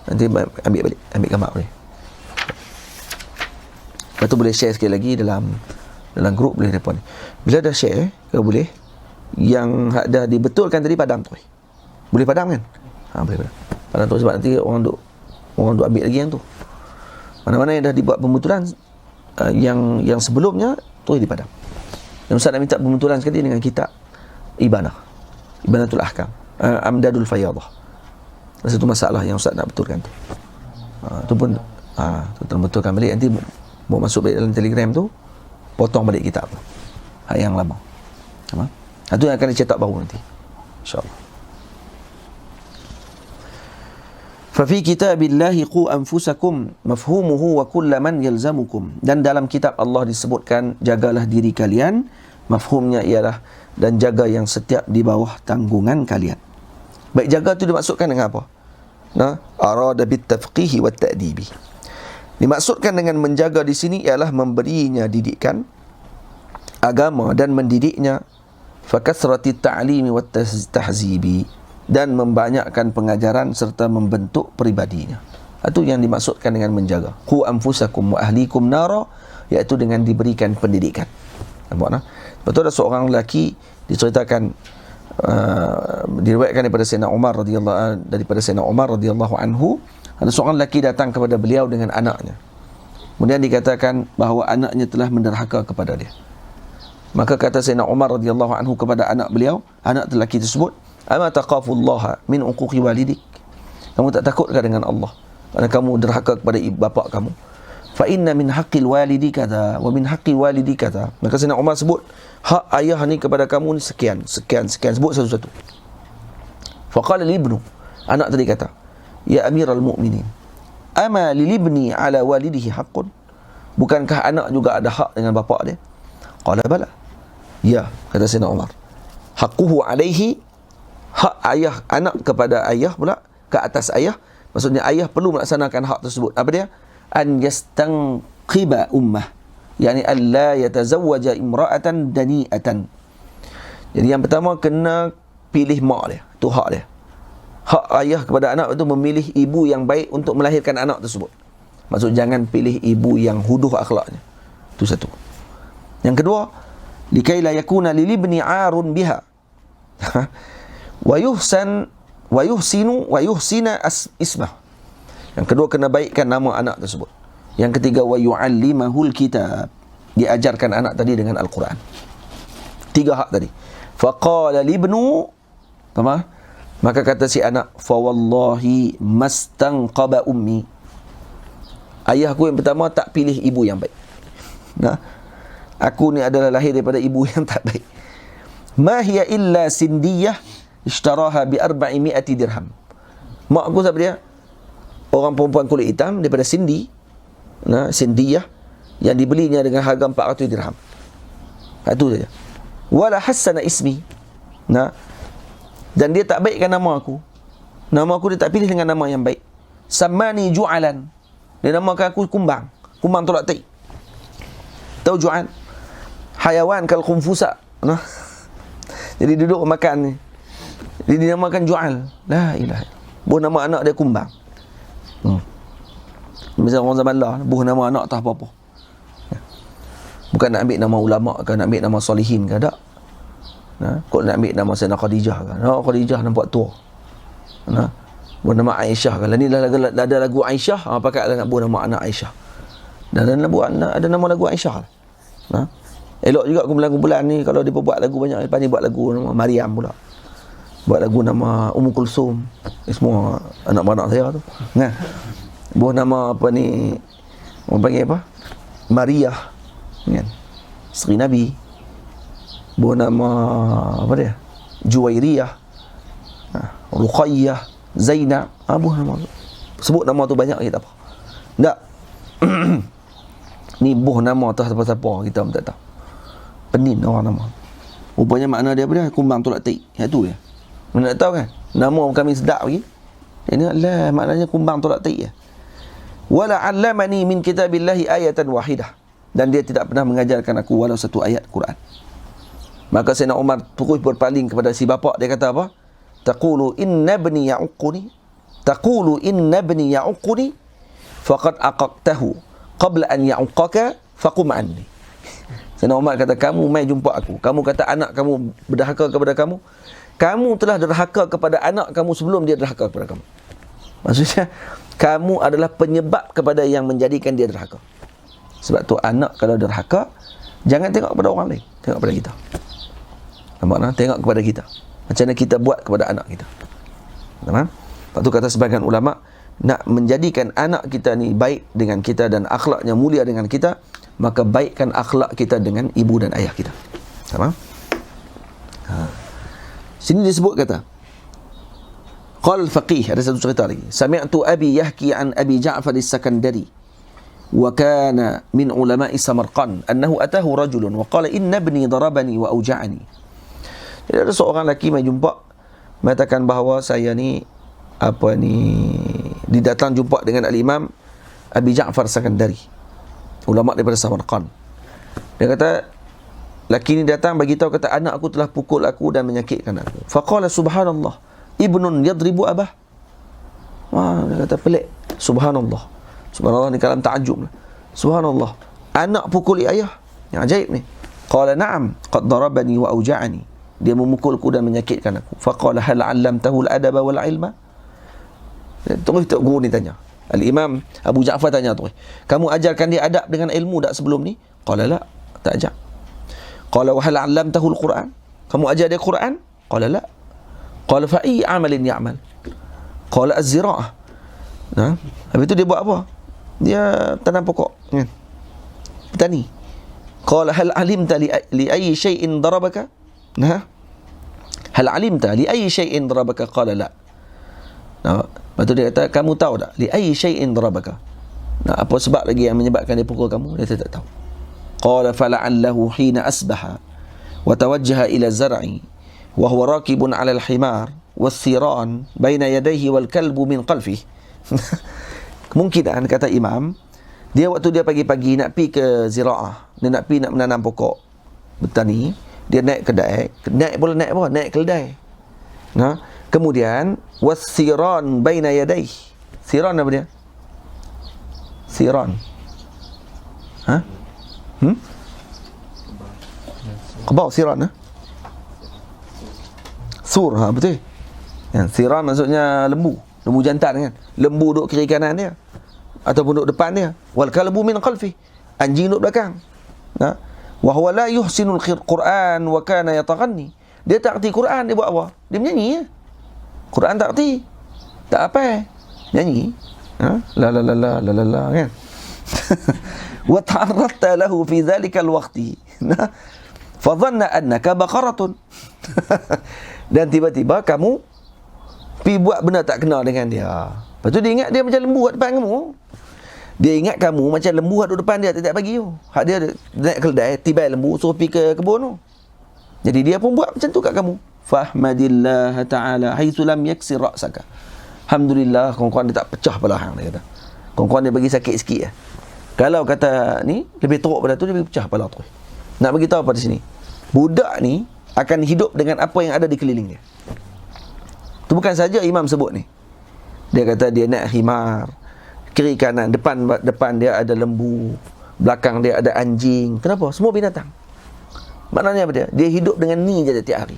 Nanti ambil balik, ambil gambar boleh. Lepas tu boleh share sekali lagi dalam grup boleh depan ni. Bila dah share, kalau boleh yang dah dibetulkan tadi padam tu. Boleh padam kan? Boleh padam. Padam tu sebab nanti orang duk ambil lagi yang tu. Mana-mana yang dah dibuat pembetulan yang sebelumnya tu dipadam. Dan Ustaz nak minta pembetulan sekali dengan kitab Ibanatul Ahkam, Amdadul Fayadah. Satu masalah yang Ustaz nak betulkan tu. Tu pun tu terbetulkan balik, nanti bawa masuk balik dalam Telegram tu, potong balik kitab tu. Yang lama. Itu yang akan dicetak baru nanti. InsyaAllah. Fafi kitabillahi qu anfusakum mafhumuhu wa kullu man yalzamukum. Dan dalam kitab Allah disebutkan, jagalah diri kalian, mafhumnya ialah dan jaga yang setiap di bawah tanggungan kalian. Baik, jaga tu dimaksudkan dengan apa? Arada bit tafqihi wat ta'dibi. Dimaksudkan dengan menjaga di sini ialah memberinya didikan agama dan mendidiknya, fakasrati ta'limi wat tahzibi, dan membanyakkan pengajaran serta membentuk pribadinya. Itu yang dimaksudkan dengan menjaga. Qu anfusakum wa ahlikum nara, iaitu dengan diberikan pendidikan. Nampak tak? Betul, ada seorang lelaki diceritakan, diriwayatkan daripada Sayyidina Umar radhiyallahu anhu, ada seorang lelaki datang kepada beliau dengan anaknya. Kemudian dikatakan bahawa anaknya telah menderhaka kepada dia. Maka kata Sayyidina Umar radhiyallahu anhu kepada anak beliau, anak lelaki tersebut, ama taqafullaha min uquqi walidik? Kamu tak takutkah dengan Allah kerana kamu derhaka kepada ibu bapa kamu? Fa inna min haqqil walidi kadza wa min haqqi walidi kadza. Maka Sayyidina Umar sebut hak ayah ni kepada kamu ni sekian, sebut satu-satu. Fa qala libnu, anak tadi kata, ya amiral mu'minin, ama lilibni ala walidihi haqqun? Bukankah anak juga ada hak dengan bapa dia? Qala bala. Ya, kata Sayyidina Umar. Haqquhu alaihi, hak ayah anak kepada ayah pula ke atas ayah. Maksudnya ayah perlu melaksanakan hak tersebut. Apa dia? An yastanqiba ummah, yakni alla yatazawwaja imra'atan dani'atan. Jadi yang pertama, kena pilih mak dia, tu hak dia. Hak ayah kepada anak itu memilih ibu yang baik untuk melahirkan anak tersebut. Maksud jangan pilih ibu yang huduh akhlaknya. Itu satu. Yang kedua, likai la yakuna lilibni 'arun biha wa yuhsina ismah. Yang kedua, kena baikkan nama anak tersebut. Yang ketiga, wa yu'allimahul kitab diajarkan anak tadi dengan Al-Quran. 3 hak tadi. Faqala libnu, apa? Maka kata si anak, fa wallahi mastanqaba ummi. Ayahku yang pertama tak pilih ibu yang baik. Nah, aku ni adalah lahir daripada ibu yang tak baik. Ma hiya illa sindiyah ishtaraha bi 400 dirham. Mak aku siapa dia? Orang perempuan kulit hitam daripada Sindi. Nah, Sindiyah yang dibelinya dengan harga 400 dirham. Itu saja. Wala hassana ismi. Nah, dan dia tak baikkan nama aku. Nama aku dia tak pilih dengan nama yang baik. Samani ju'alan. Dia namakan aku kumbang. Kumbang tolak tahi. Tahu ju'al? Hayawan kal khunfusa. Nah. Jadi duduk makan ni. Dia dinamakan ju'al. La ilaha. Buh nama anak dia kumbang. Macam orang zaman lah, buh nama anak tak apa-apa. Bukan nak ambil nama ulama ke, nak ambil nama solihin ke, tak. Kau nak ambil nama Sayyidina Khadijah ke. Khadijah nampak tua. Buah nama Aisyah ke. Ni ada lagu Aisyah, pakatlah nak buah nama anak Aisyah. Dan ada nama lagu Aisyah. Elok juga kumpulan-kumpulan ni kalau dia buat lagu banyak. Lepas ni buat lagu nama Maryam pula. Buat lagu nama Ummu Kulsum. Semua anak-anak saya tu. Buah nama apa ni, orang panggil apa? Maria. Kan? Isteri Nabi. Buah nama apa dia? Juwairiyah. Ruqayyah, Zainab. Buah nama. Sebut nama tu banyak kita apa. Tak. Ni buah nama atas siapa-siapa kita pun tak tahu. Penin orang nama. Rupanya makna dia apa dia? Kumbang tolak tahi. Itu dia. Mana tak tahu kan? Nama kami sedap lagi. Ini adalah maknanya kumbang tolak tahi. Wala 'allamani min kitabillahi ayatan wahidah. Dan dia tidak pernah mengajarkan aku walau satu ayat Quran. Maka Sayyidina Umar terus berpaling kepada si bapa. Dia kata apa? Taqulu inna ibni ya'uquni. Taqulu inna ibni ya'uquni faqad aqaqtahu qabla an ya'uqaka faqum anni. Sayyidina Umar kata, kamu mai jumpa aku. Kamu kata anak kamu berdahaka kepada kamu. Kamu telah derhaka kepada anak kamu sebelum dia derhaka kepada kamu. Maksudnya, kamu adalah penyebab kepada yang menjadikan dia derhaka. Sebab tu anak kalau derhaka, jangan tengok kepada orang lain, tengok kepada kita. Nampak tak? Tengok kepada kita. Macam mana kita buat kepada anak kita. Nampak? Lepas tu kata sebagian ulama, nak menjadikan anak kita ni baik dengan kita dan akhlaknya mulia dengan kita, maka baikkan akhlak kita dengan ibu dan ayah kita. Nampak? Sini disebut kata, qala al-faqih, ada satu cerita lagi. Sami'tu abi yahki an Abi Ja'far as-Sakandari wa kana min ulama'i Samarqand annahu atahu rajulun wa qala inna ibni darabani wa auja'ani. Jadi ada seorang lelaki mai jumpa mengatakan bahawa saya ni didatang jumpa dengan al-Imam Abi Ja'far as-Sakandari, ulama daripada Samarqand. Dia kata lelaki ni datang bagi tahu, kata anak aku telah pukul aku dan menyakitkan aku. Faqala subhanallah, ibnun yadribu abah. Dia kata pelik. Subhanallah. Subhanallah ni kalam ta'ajub lah. Subhanallah. Anak pukul ayah. Yang ajaib ni. Qala na'am, qad darabani wa auja'ani. Dia memukulku dan menyakitkan aku. Faqala hal 'allamtahu al-adaba wal 'ilma? Terus guru ni tanya. Al-Imam Abu Ja'far tanya terus. Kamu ajarkan dia adab dengan ilmu tak sebelum ni? Qala la, tak ajar. Qala wa hal 'allamtahu al-Quran? Kamu ajar dia Quran? Qala la. Qala fa ayy 'amalin ya'mal? Qala az-zira'ah. Habis tu dia buat apa? Dia tanam pokok, kan? Petani. Qala hal 'alimta li ayyi shay'in darabaka? Hal 'alimta li ayyi shay'in darabaka? Qala la. Lepas tu dia kata, kamu tahu tak li ayyi shay'in darabaka? Apa sebab lagi yang menyebabkan dia pukul kamu? Dia tak tahu. Qala fala'allahu hina asbaha wa tawajjaha ila zar'i wa huwa raqibun 'ala al-himar was-siran baina yadayhi wal kalbu min qalfihi. Kemungkinan, kata imam, dia waktu dia pagi-pagi nak pi ke zira'ah, dia nak pi nak menanam pokok bertani, dia naik kedai, naik keldai. Kemudian was-siran baina yadayhi. Siran apa dia? Siran. Kebau siran, sur, betul. Siran maksudnya lembu jantan, kan. Lembu duduk kiri kanan dia ataupun duduk depan dia. Wal kalbu min khalfi, anjing duduk belakang. Wa huwa la yuhsinul Quran wa kana yataghanni. Dia tak erti Quran, dia buat apa? Dia menyanyi ya. Quran tak erti. Tak apa. Nyanyi. La la la la la la la kan. Wa ta'arradta lahu fi dhalika alwaqti. Fa dhanna annaka baqaratun. Dan tiba-tiba kamu pergi buat benda tak kenal dengan dia. Lepas tu dia ingat dia macam lembu kat depan kamu. Dia ingat kamu macam lembu kat depan dia, tak bagi tu. Hak dia naik keledai, tiba lembu suruh pergi ke kebun tu. Jadi dia pun buat macam tu kat kamu. Fahmadillah ta'ala haitsu lam yaksir ra'saka. Alhamdulillah, kawan-kawan dia tak pecah kepala hang, dia kata. Kawan-kawan dia bagi sakit sikit lah. Kalau kata ni lebih teruk pada tu, dia bagi pecah kepala tu. Nak bagi tahu apa di sini? Budak ni akan hidup dengan apa yang ada di keliling dia. Itu bukan saja imam sebut ni. Dia kata dia naik khimar, kiri kanan, depan dia ada lembu, belakang dia ada anjing. Kenapa? Semua binatang. Maknanya apa dia? Dia hidup dengan ni je tiap hari.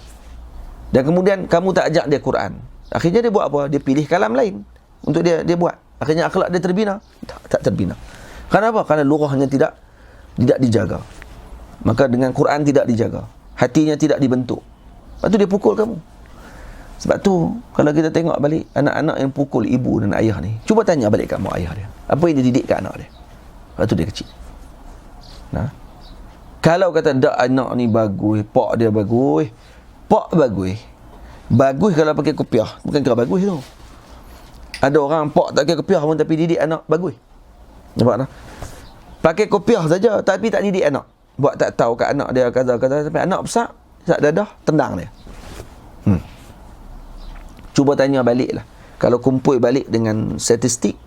Dan kemudian kamu tak ajak dia Quran. Akhirnya dia buat apa? Dia pilih kalam lain untuk dia buat. Akhirnya akhlak dia terbina. Tak terbina. Kenapa? Kerana lurahnya tidak dijaga. Maka dengan Quran tidak dijaga. Hatinya tidak dibentuk. Lepas tu dia pukul kamu. Sebab tu kalau kita tengok balik anak-anak yang pukul ibu dan ayah ni, cuba tanya balik kat mak ayah dia. Apa yang dia didik kat anak dia? Lepas tu dia kecil. Kalau kata dak anak ni bagus, pak dia bagus, pak bagus. Bagus kalau pakai kopiah, bukan kira bagus tu. Ada orang pak tak pakai kopiah pun tapi didik anak bagus. Nampak tak? Pakai kopiah saja tapi tak didik anak. Buat tak tahu kat anak dia kata sampai anak besar, sak dadah tendang dia. Cuba tanya baliklah. Kalau kumpul balik dengan statistik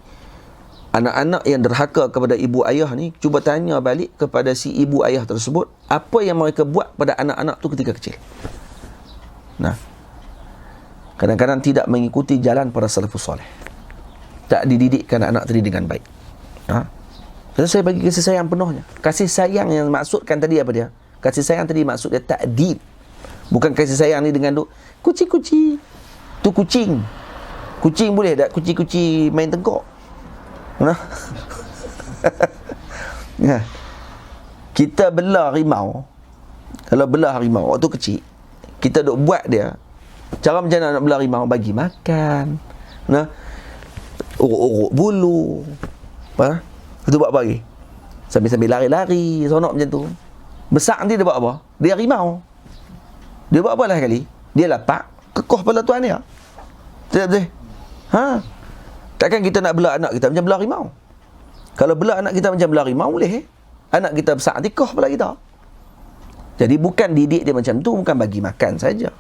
anak-anak yang derhaka kepada ibu ayah ni, cuba tanya balik kepada si ibu ayah tersebut apa yang mereka buat pada anak-anak tu ketika kecil. Kadang-kadang tidak mengikuti jalan para salafus soleh. Tak dididikkan anak tadi dengan baik. Jadi saya bagi kasih sayang penuhnya. Kasih sayang yang maksudkan tadi apa dia? Kasih sayang tadi maksud dia ta'dib. Bukan kasih sayang ni dengan kucing-kucing. Tu kucing. Kucing boleh tak? Kucing-kucing main tengkok. Kita belah harimau. Kalau belah harimau waktu kecil, kita duk buat dia. Cara macam mana nak belah harimau? Bagi makan. Urut-urut bulu. Itu buat apa lagi? Sambil-sambil lari-lari, sonok macam tu. Besar nanti dia buat apa? Dia harimau. Dia buat apa lah sekali? Dia lapak, kekoh kepala tuan dia. Betul-betul? Takkan kita nak belah anak kita macam belah harimau? Kalau belah anak kita macam belah harimau, boleh. Anak kita besar, nanti koh kepala kita. Jadi bukan didik dia macam tu, bukan bagi makan saja.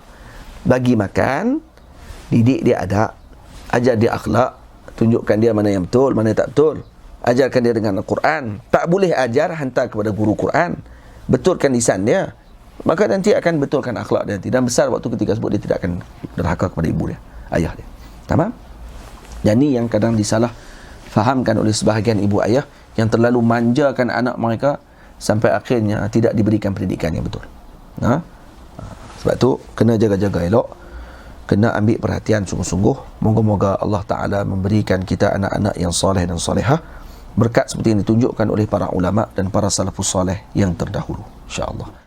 Bagi makan, didik dia adab, ajar dia akhlak, tunjukkan dia mana yang betul, mana yang tak betul. Ajarkan dia dengan Al-Quran. Tak boleh ajar, hantar kepada guru Quran. Betulkan lisan dia. Maka nanti akan betulkan akhlak dia nanti. Dan besar waktu ketika sebut dia tidak akan derhaka kepada ibu dia, ayah dia. Tamam? Dan ini yang kadang disalah fahamkan oleh sebahagian ibu ayah yang terlalu manjakan anak mereka sampai akhirnya tidak diberikan pendidikan yang betul. Sebab tu kena jaga-jaga elok, kena ambil perhatian sungguh-sungguh. Moga-moga Allah Ta'ala memberikan kita anak-anak yang soleh dan solehah, berkat seperti yang ditunjukkan oleh para ulama dan para salafus soleh yang terdahulu, insya-Allah.